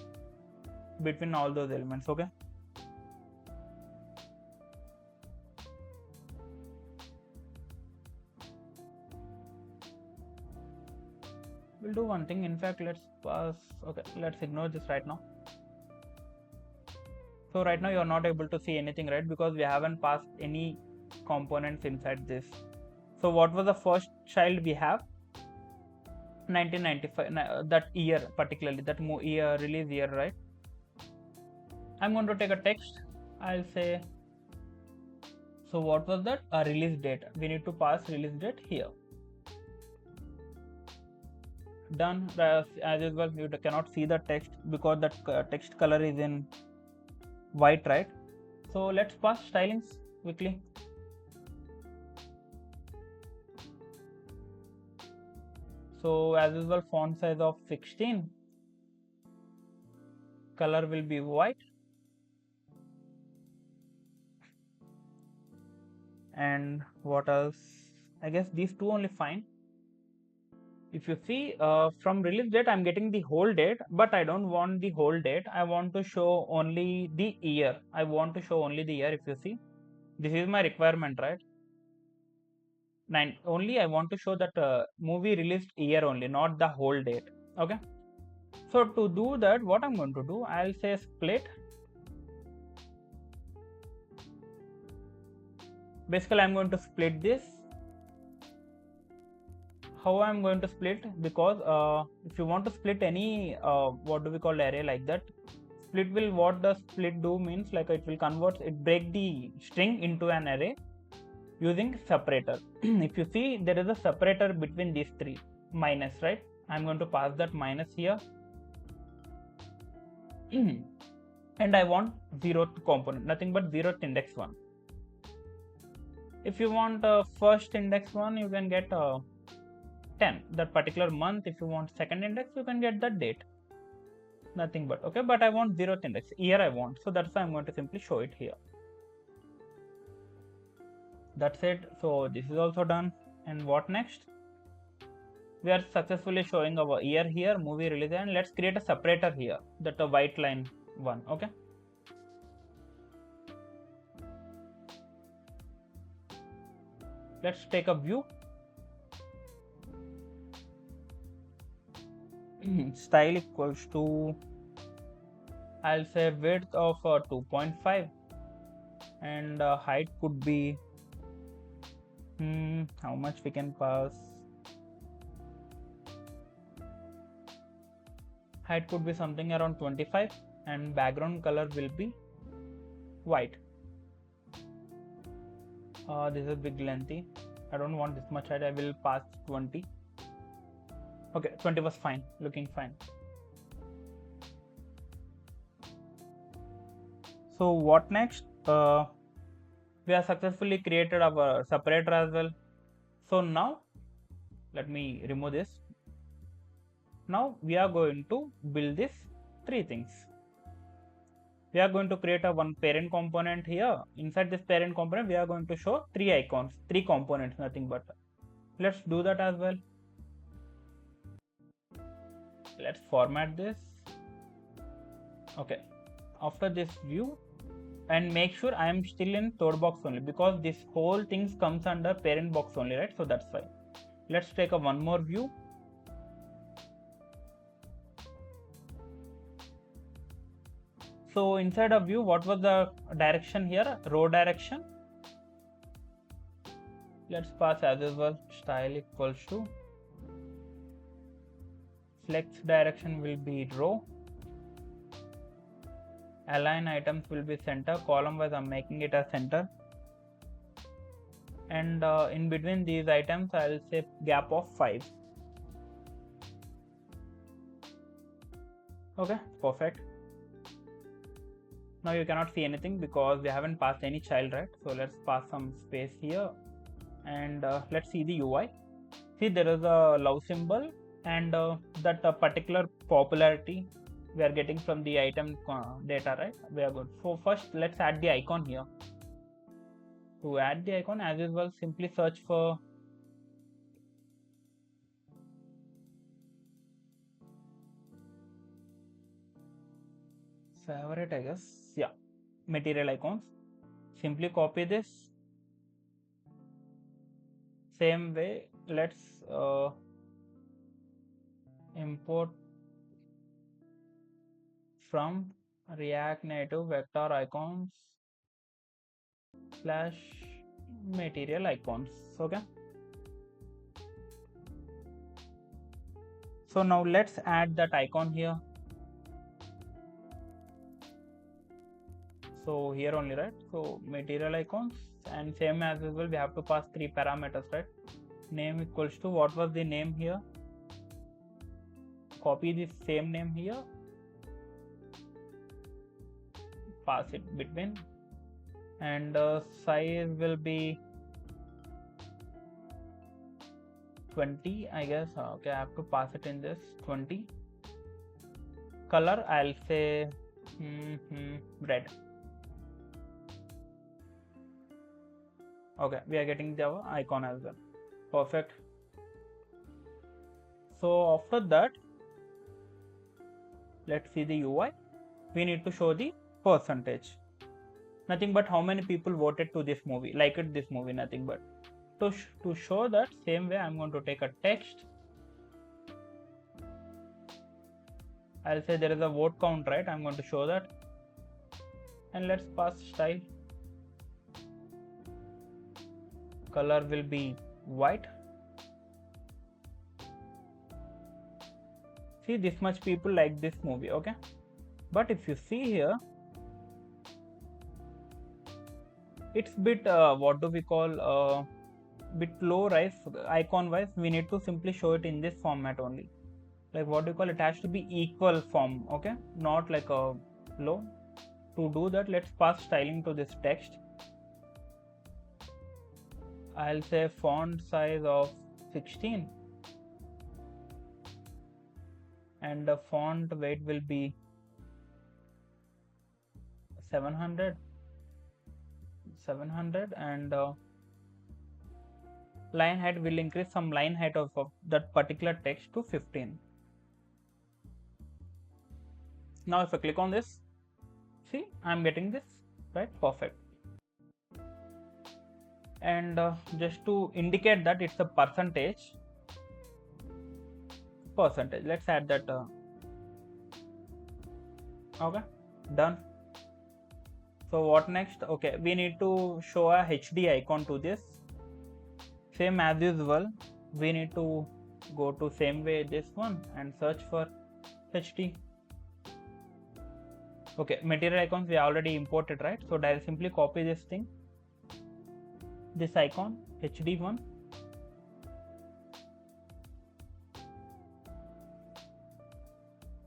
between all those elements. Okay, we'll do one thing. In fact, let's pass. Okay, let's ignore this right now. So right now you are not able to see anything, right? Because we haven't passed any components inside this. So what was the first child we have? 1995, that year particularly, that year, release year, right? I'm going to take a text. I'll say, so what was that? A release date. We need to pass release date here. Done. As usual, you cannot see the text because that text color is in white, right? So let's pass stylings quickly. So as usual, font size of 16, color will be white, and what else? I guess these two only fine. If you see from release date I'm getting the whole date, but I don't want the whole date. I want to show only the year. I want to show only the year. If you see, this is my requirement, right? Only I want to show that movie released year only, not the whole date. Okay, so to do that, what I'm going to do, I'll say split. Basically I'm going to split this. How I'm going to split? Because if you want to split any what do we call array like that, split will, what does split do means, like it will convert, it break the string into an array using separator. If you see, there is a separator between these three, minus, right? I'm going to pass that minus here. And I want 0th component, nothing but 0th index 1. If you want first index 1, you can get 10, that particular month. If you want second index, you can get that date, nothing but. Okay, but I want 0th index, year I want, so that's why I'm going to simply show it here. That's it. So this is also done. And what next? We are successfully showing our year here, movie release, and let's create a separator here, that a white line one. Okay, let's take a view. Style equals to, I'll say width of 2.5, and height could be how much we can pass. Height could be something around 25, and background color will be white. This is a big lengthy. I don't want this much height. I will pass 20. Okay, 20 was fine, looking fine. So what next? We have successfully created our separator as well. So now let me remove this. Now we are going to build this three things. We are going to create a one parent component here. Inside this parent component, we are going to show three icons, three components, nothing but. Let's do that as well. Let's format this. Okay, after this view, and make sure I am still in third box only, because this whole things comes under parent box only, right? So that's why. Let's take a one more view. So inside a view, what was the direction here? Row direction. Let's pass as usual style equals to flex direction will be row. Align items will be center. Column wise I'm making it as center. And in between these items I'll say gap of 5. Okay, perfect. Now you cannot see anything because we haven't passed any child, right? So let's pass some space here, and let's see the UI. See, there is a love symbol, and that particular popularity we are getting from the item data, right? We are good. So first let's add the icon here. To add the icon, as usual, simply search for favorite, I guess. Yeah, material icons. Simply copy this. Same way, let's import from React Native vector icons / material icons. Okay. So now let's add that icon here. So here only, right? So material icons, and same as usual, we have to pass 3 parameters, right? Name equals to, what was the name here? Copy the same name here, pass it between, and size will be 20, I guess. Okay, I have to pass it in this 20. Color, I'll say red. Okay, we are getting the icon as well. Perfect. So after that, let's see the UI. We need to show the percentage. Nothing but how many people voted to this movie, liked this movie, nothing but. To show that, same way I'm going to take a text. I'll say there is a vote count, right? I'm going to show that. And let's pass style. Color will be white. See, this much people like this movie, okay? But if you see here, it's bit what do we call bit low rise icon wise. We need to simply show it in this format only. Like, what do you call it? Has to be equal form, okay? Not like a low. To do that, let's pass styling to this text. I'll say font size of 16, and the font weight will be 700, and line height will increase some line height of that particular text to 15. Now if I click on this, see, I'm getting this, right? Perfect. And just to indicate that it's a percentage, let's add that. Okay, done. So what next? Okay, we need to show a HD icon to this. Same as usual, we need to go to same way this one and search for HD. Okay, material icons we already imported, right? So I'll simply copy this thing, this icon, HD one.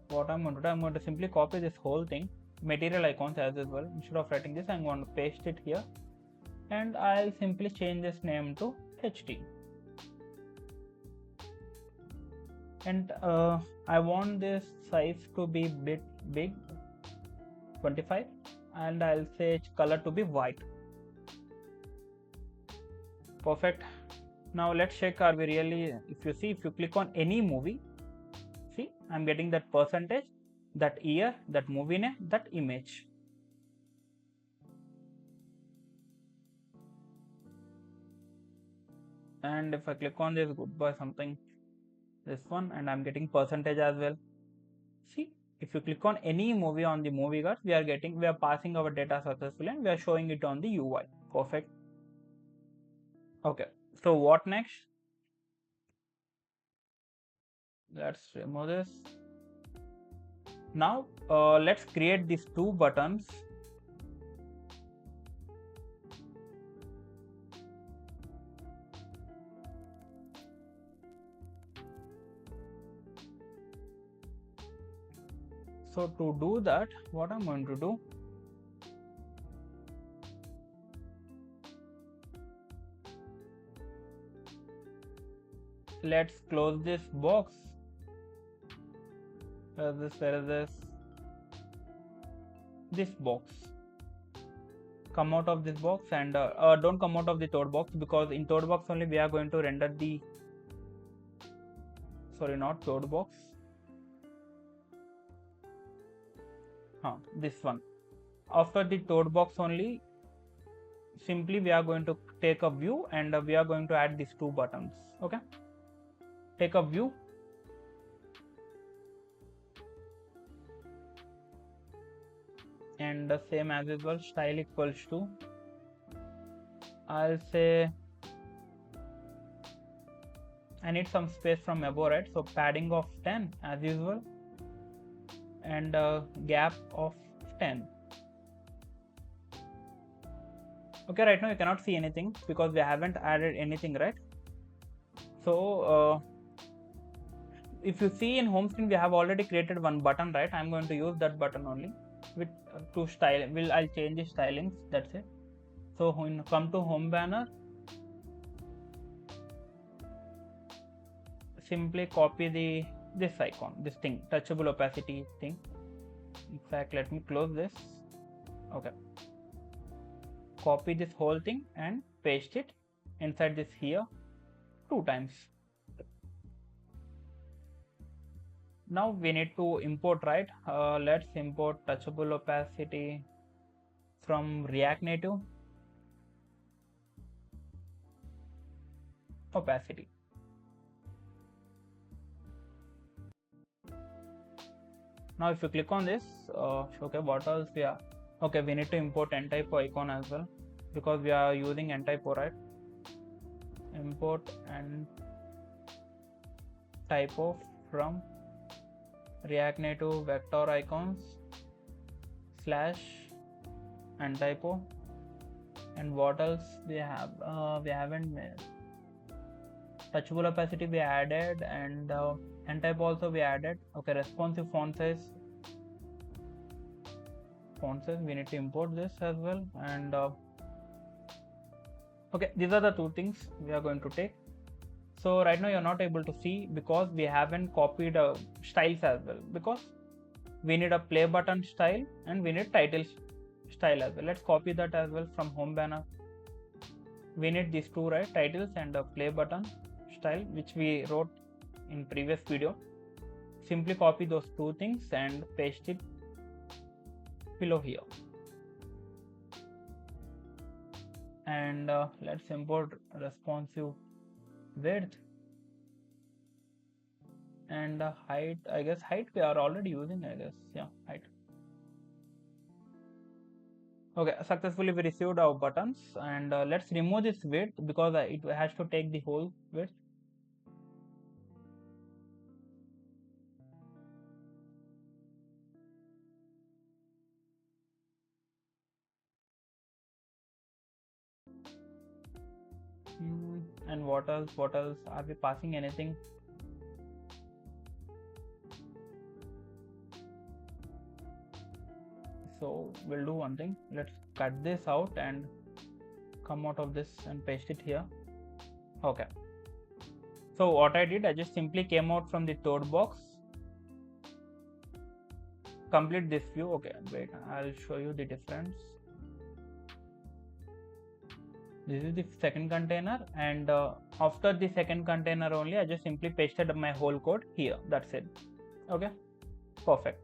What I'm going to do, I'm going to simply copy this whole thing, material icons as well. Instead of writing this, I'm going to paste it here, and I'll simply change this name to HD. And I want this size to be bit big, 25, and I'll say color to be white. Perfect. Now let's check, are we really, if you click on any movie, see, I'm getting that percentage, that year, that movie name, that image. and if I click on this goodbye something, this one, and I'm getting percentage as well. See, if you click on any movie on the movie guard, we are passing our data successfully and we are showing it on the UI. Perfect. Okay, so what next? Let's remove this. Now let's create these two buttons. So to do that, what I'm going to do, let's close this box. Where is this box? Come out of this box and don't come out of the third box, because in third box only we are going to render the, sorry, not third box, this one. After the third box only, simply we are going to take a view and we are going to add these two buttons. Okay, take a view, and the same as usual, style equals to, I'll say, I need some space from above, right? So padding of 10 as usual, and gap of 10. Okay, right now you cannot see anything because we haven't added anything, right? So if you see in home screen, we have already created one button, right? I'm going to use that button only with to style. I'll change the stylings, that's it. So when come to home banner, simply copy this icon, this thing, touchable opacity thing. In fact, let me close this. Okay, copy this whole thing and paste it inside this here 2 times. Now we need to import, right? Let's import touchable opacity from React Native. Opacity. Now if you click on this, okay, what else we are? Okay, we need to import ntypo icon as well, because we are using ntypo, right? Import ntypo from React Native vector icons / ntypo. And what else we have? We haven't made. Touchable opacity we added, and ntype also we added. Okay, responsive font size we need to import this as well. And okay, these are the two things we are going to take. So right now you're not able to see because we haven't copied styles as well, because we need a play button style and we need title style as well. Let's copy that as well from home banner. We need these two, right? Titles and a play button style, which we wrote in previous video. Simply copy those two things and paste it below here. And let's import responsive width and height. I guess height we are already using, I guess. Yeah, height. Okay, successfully we received our buttons, and let's remove this width because it has to take the whole width. And what else? Are we passing anything? So we'll do one thing. Let's cut this out and come out of this and paste it here. Okay. So what I did, I just simply came out from the third box. Complete this view. Okay, wait, I'll show you the difference. This is the second container, and after the second container only, I just simply pasted my whole code here. That's it. Okay, perfect.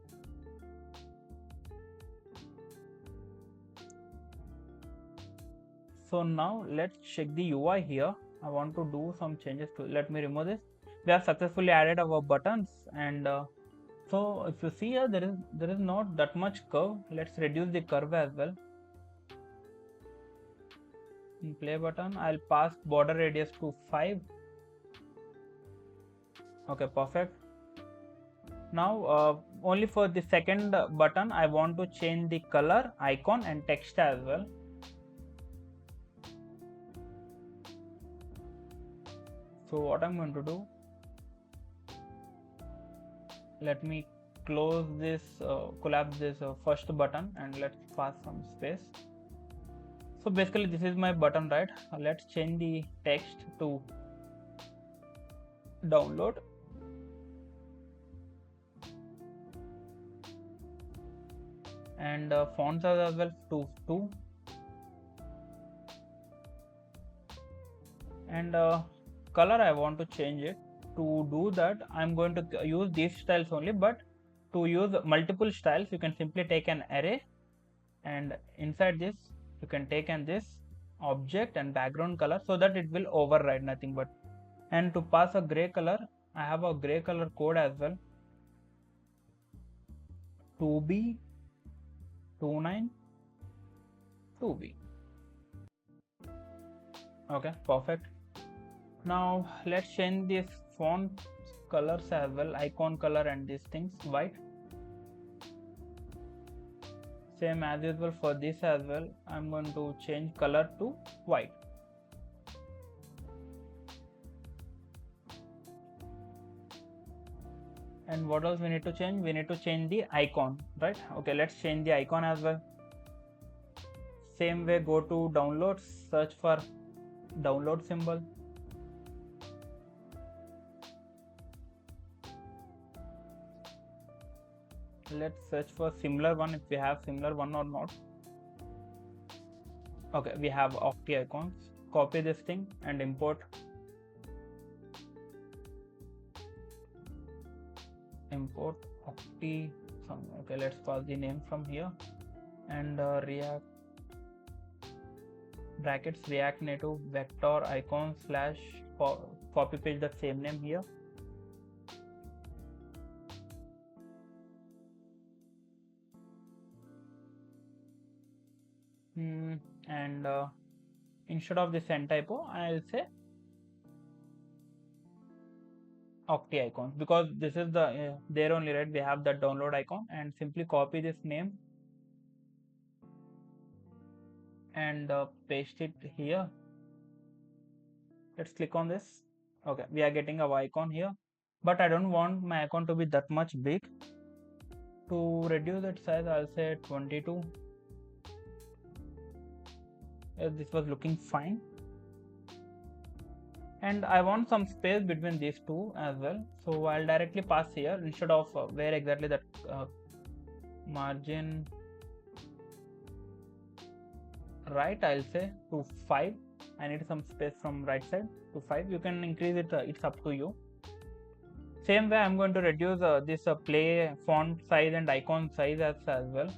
So now let's check the UI here. I want to do some changes to. Let me remove this. We have successfully added our buttons, and so if you see here, there is not that much curve. Let's reduce the curve as well. In play button, I'll pass border radius to 5. Okay, perfect. Now only for the second button I want to change the color, icon and text as well. So what I'm going to do, let me close this, collapse this first button, and let's pass some space. So basically this is my button, right? Let's change the text to download. And font size as well to 2. And color I want to change it. To do that, I'm going to use these styles only, but to use multiple styles you can simply take an array, and inside this you can take this object and background color, so that it will override nothing but. And to pass a gray color, I have a gray color code as well, 2b 29 2b. Okay, perfect. Now let's change this font colors as well, icon color and these things white. Same as usual for this as well, I'm going to change color to white. And what else we need to change? We need to change the icon, right? Okay, let's change the icon as well. Same way, go to downloads, search for download symbol. Let's search for similar one, if we have similar one or not. Okay, we have Octi icons. Copy this thing and import Octi. Okay, let's pass the name from here, and React brackets React Native vector icon slash copy paste the same name here. And instead of this end typo, I'll say Octi icons, because this is the there only, right? We have that download icon, and simply copy this name and paste it here. Let's click on this. Okay, we are getting a icon here, but I don't want my icon to be that much big. To reduce its size, I'll say 22. This was looking fine, and I want some space between these two as well, so I'll directly pass here instead of where exactly that margin right, I'll say to 5. I need some space from right side to 5. You can increase it, it's up to you. Same way, I'm going to reduce this play font size and icon size as well.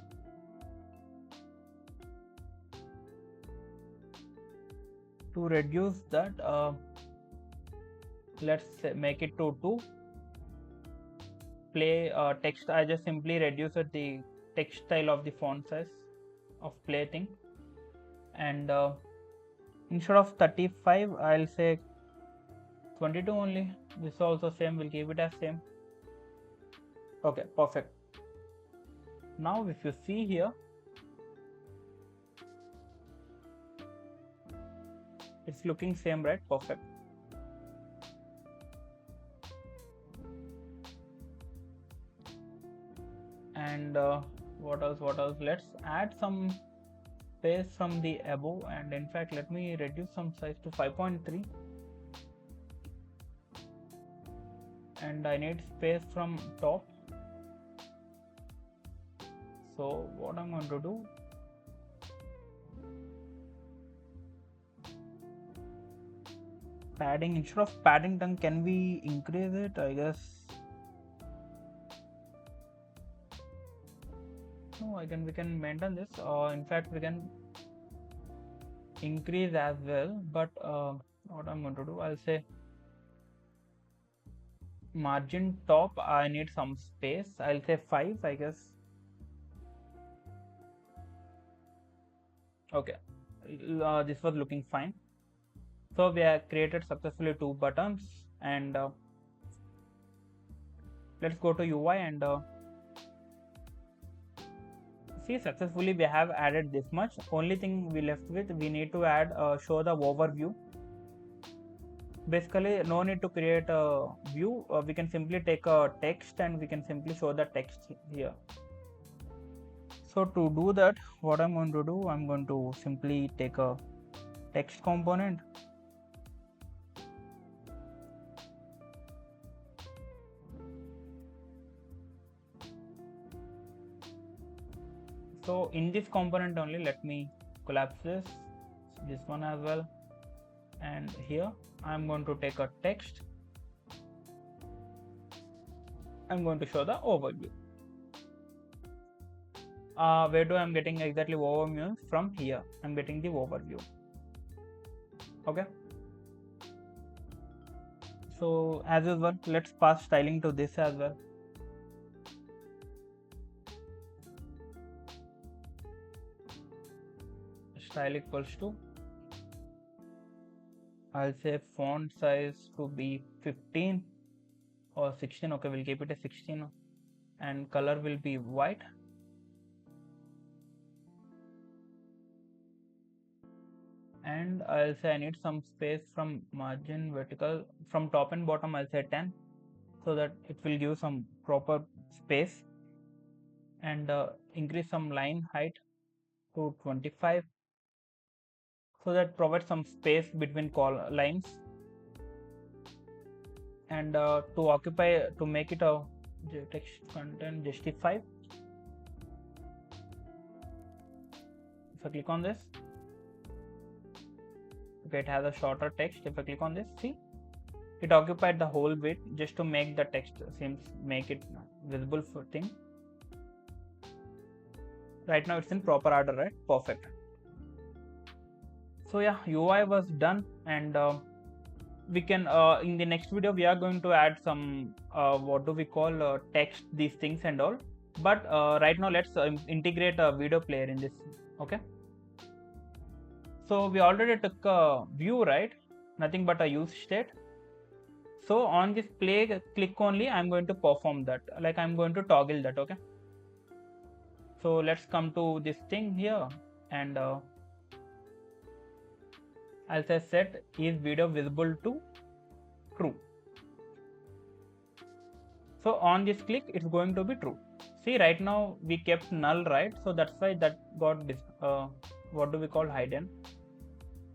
To reduce that, let's make it to 2. Play text, I just simply reduce the text style of the font size of play thing, and instead of 35, I'll say 22 only. This is also same, we'll keep it as same. Okay, perfect. Now if you see here, it's looking same, right? Perfect. And what else? Let's add some space from the above, and in fact let me reduce some size to 5.3, and I need space from top. So what I'm going to do, padding, instead of padding tongue, can we increase it? I guess no, we can maintain this, or in fact we can increase as well, but what I'm going to do, I'll say margin top, I need some space. I'll say 5, I guess. Okay, this was looking fine. So we have created successfully 2 buttons, and let's go to UI and see, successfully we have added this much. Only thing we left with, we need to add show the overview. Basically no need to create a view, we can simply take a text and we can simply show the text here. So to do that, what I'm going to do, I'm going to simply take a text component, so in this component only, let me collapse this one as well, and here I'm going to take a text, I'm going to show the overview. Where do I'm getting exactly overview? From here I'm getting the overview. Okay, so as usual, let's pass styling to this as well. Style equals to, I'll say font size to be 15 or 16. Okay, we'll keep it as 16, and color will be white. And I'll say I need some space from margin vertical, from top and bottom I'll say 10, so that it will give some proper space, and increase some line height to 25, so that provides some space between lines, and to make it a text content justify, if I click on this, okay, it has a shorter text. If I click on this, see, it occupied the whole width just to make the text make it visible for thing. Right now it's in proper order, right? Perfect. So yeah, UI was done, and we can in the next video we are going to add some what do we call text, these things and all, but right now let's integrate a video player in this. Okay, so we already took a view, right? Nothing but a use state. So on this play click only, I'm going to perform that, like I'm going to toggle that. Okay, so let's come to this thing here, and I'll say set is video visible to true. So on this click, it's going to be true. See, right now we kept null, right? So that's why that got this what do we call, hidden.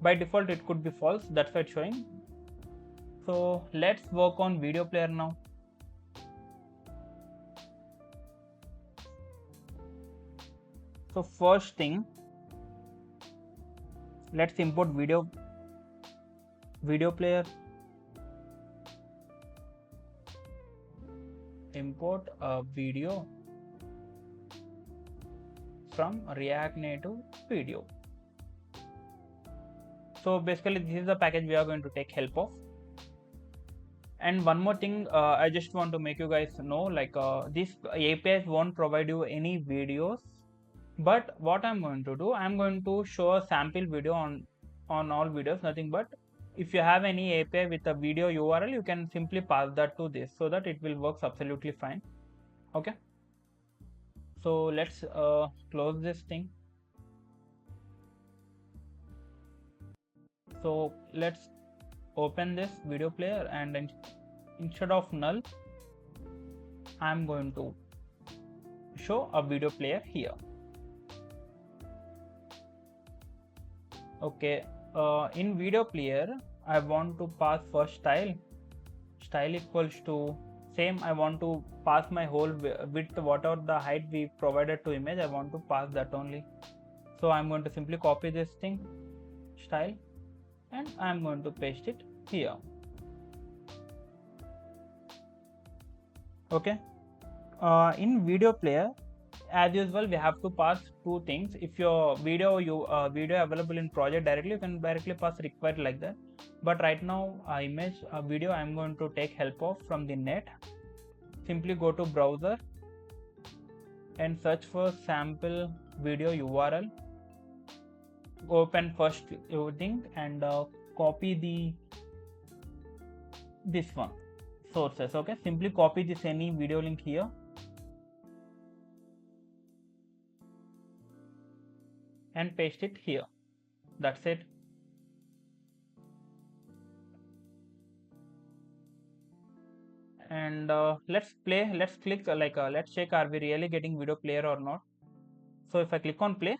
By default it could be false, that's why it's showing. So let's work on video player now. So first thing, let's import video player, import a video from React Native video. So basically this is the package we are going to take help of. And one more thing, I just want to make you guys know, like these APIs won't provide you any videos, but what I'm going to do, I'm going to show a sample video on all videos, nothing but if you have any API with a video URL, you can simply pass that to this, so that it will work absolutely fine. Okay, so let's close this thing. So let's open this video player, and instead of null, I'm going to show a video player here. Okay, in video player I want to pass first style equals to same, I want to pass my whole width, whatever the height we provided to image, I want to pass that only. So I'm going to simply copy this thing, style, and I'm going to paste it here. Okay, in video player, as usual, we have to pass two things. If your video available in project directly, you can directly pass required like that. but right now image video I'm going to take help of from the net. Simply go to browser and search for sample video URL. Open first thing and copy this one sources. Okay, simply copy this any video link here and paste it here. That's it. And let's click let's check are we really getting video player or not. So if I click on play,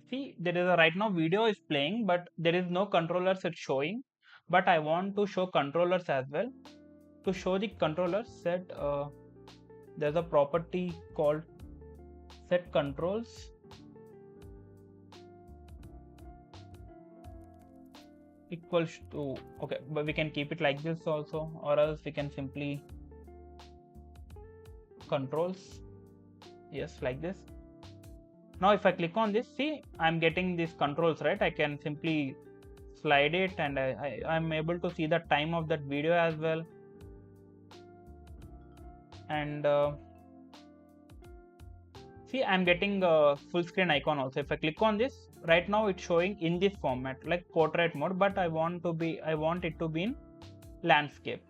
see there is a right now video is playing, but there is no controllers it's showing, but I want to show controllers as well. To show the controllers, set there's a property called set controls equals to, okay, but we can keep it like this also, or else we can simply controls, yes, like this. Now if I click on this, see I'm getting these controls, right? I can simply slide it and I'm able to see the time of that video as well. And see I'm getting a full screen icon also. If I click on this, right now it's showing in this format like portrait mode, but I want it to be in landscape.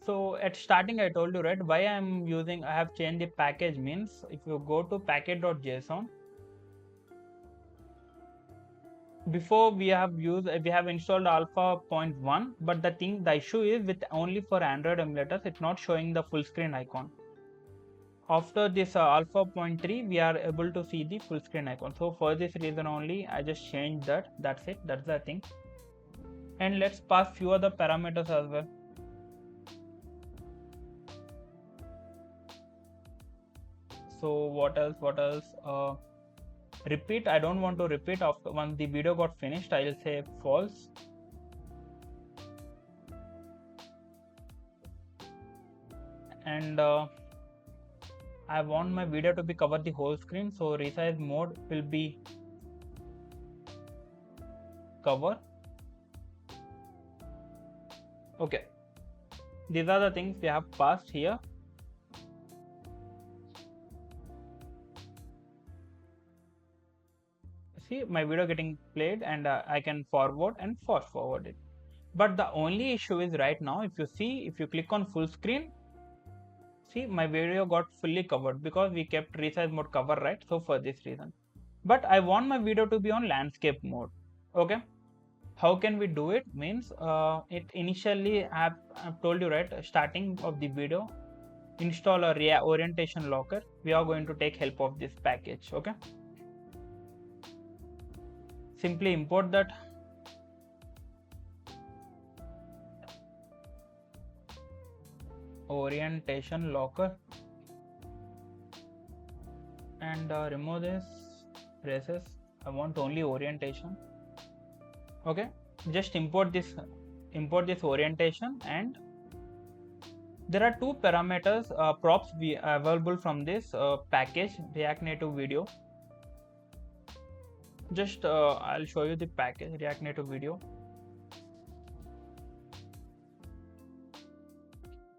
So at starting I told you, right, why I have changed the package means if you go to package.json, before we have installed alpha 0.1, but the issue is with only for Android emulators it's not showing the full screen icon. After this alpha 0.3 we are able to see the full screen icon. So for this reason only I just changed that. That's it, that's the thing. And let's pass few other parameters as well. So what else? Repeat, I don't want to repeat. After once the video got finished, I'll say false. And I want my video to be cover the whole screen, so resize mode will be cover. Okay, these are the things we have passed here. See my video getting played, and I can forward and fast forward it. But the only issue is right now, if you click on full screen, see my video got fully covered because we kept resize mode cover, right? So for this reason, but I want my video to be on landscape mode. Okay, how can we do it? Means it initially I've told you, right, starting of the video, install a orientation locker. We are going to take help of this package. Okay, simply import that. Orientation locker and remove this braces. I want only orientation. Okay, just import this orientation, and there are two parameters props available from this package React Native Video. Just I'll show you the package React Native Video.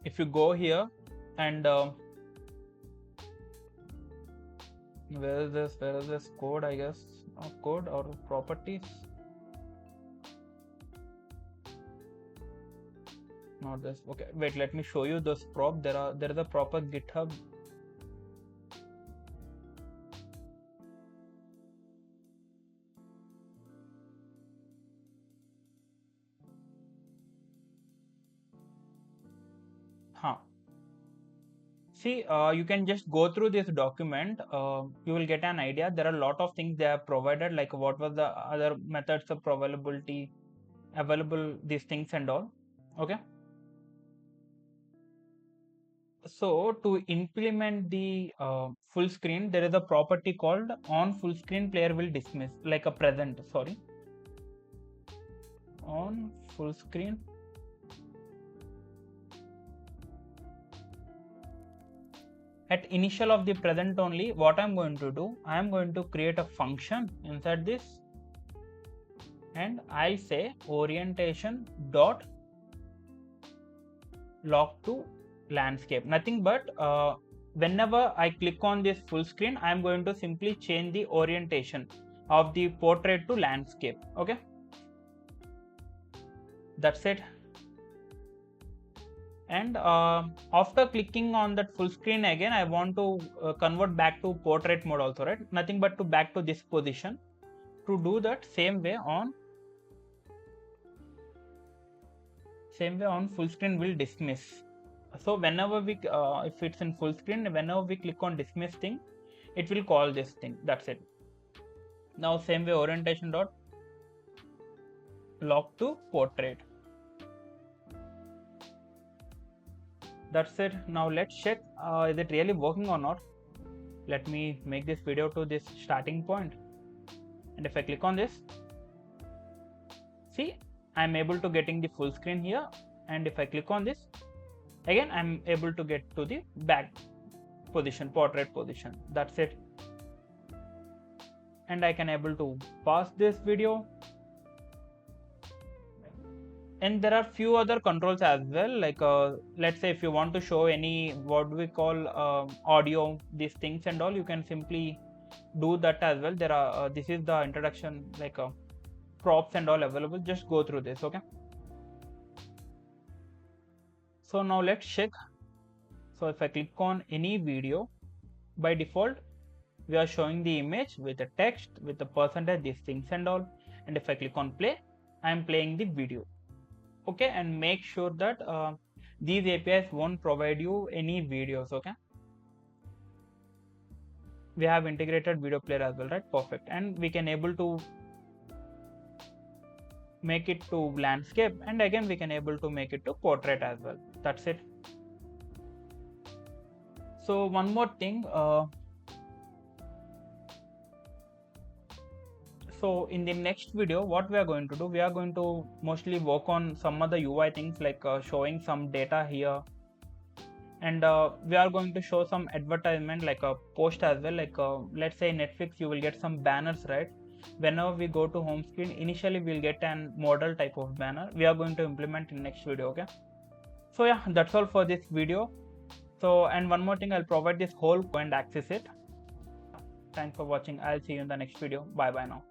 If you go here and where is this code? I guess not code or properties, not this. Okay, wait, let me show you this prop. There is a proper GitHub. See, you can just go through this document. You will get an idea. There are a lot of things they have provided, like what was the other methods of available these things and all. Okay. So to implement the full screen, there is a property called on full screen player will dismiss, like a present. Sorry, on full screen. at initial of the present only, what I'm going to do, I am going to create a function inside this, and I'll say orientation dot lock to landscape. Nothing but whenever I click on this full screen, I am going to simply change the orientation of the portrait to landscape. Okay, that's it. And after clicking on that full screen again, I want to convert back to portrait mode also, right? Nothing but to back to this position. To do that, same way on full screen will dismiss. So whenever we if it's in full screen, whenever we click on dismiss thing, it will call this thing. That's it. Now same way orientation dot lock to portrait. That's it. Now let's check is it really working or not. Let me make this video to this starting point, and if I click on this, see, I'm able to getting the full screen here, and if I click on this again, I'm able to get to the back position, portrait position. That's it. And I can able to pause this video. And there are few other controls as well, like let's say if you want to show any what we call audio, these things and all, you can simply do that as well. There are this is the introduction, like props and all available. Just go through this. Okay, so now let's check. So if I click on any video, by default we are showing the image with the text, with the percentage, these things and all. And if I click on play, I am playing the video. Okay, and make sure that these APIs won't provide you any videos. Okay, we have integrated video player as well, right? Perfect. And we can able to make it to landscape, and again we can able to make it to portrait as well. That's it. So one more thing, so in the next video, what we are going to do, we are going to mostly work on some other UI things, like showing some data here, and we are going to show some advertisement, like a post as well. Like let's say Netflix, you will get some banners, right? Whenever we go to home screen, initially we'll get an model type of banner. We are going to implement in next video. Okay, so yeah, that's all for this video. So, and one more thing, I'll provide this whole and access it. Thanks for watching. I'll see you in the next video. Bye bye now.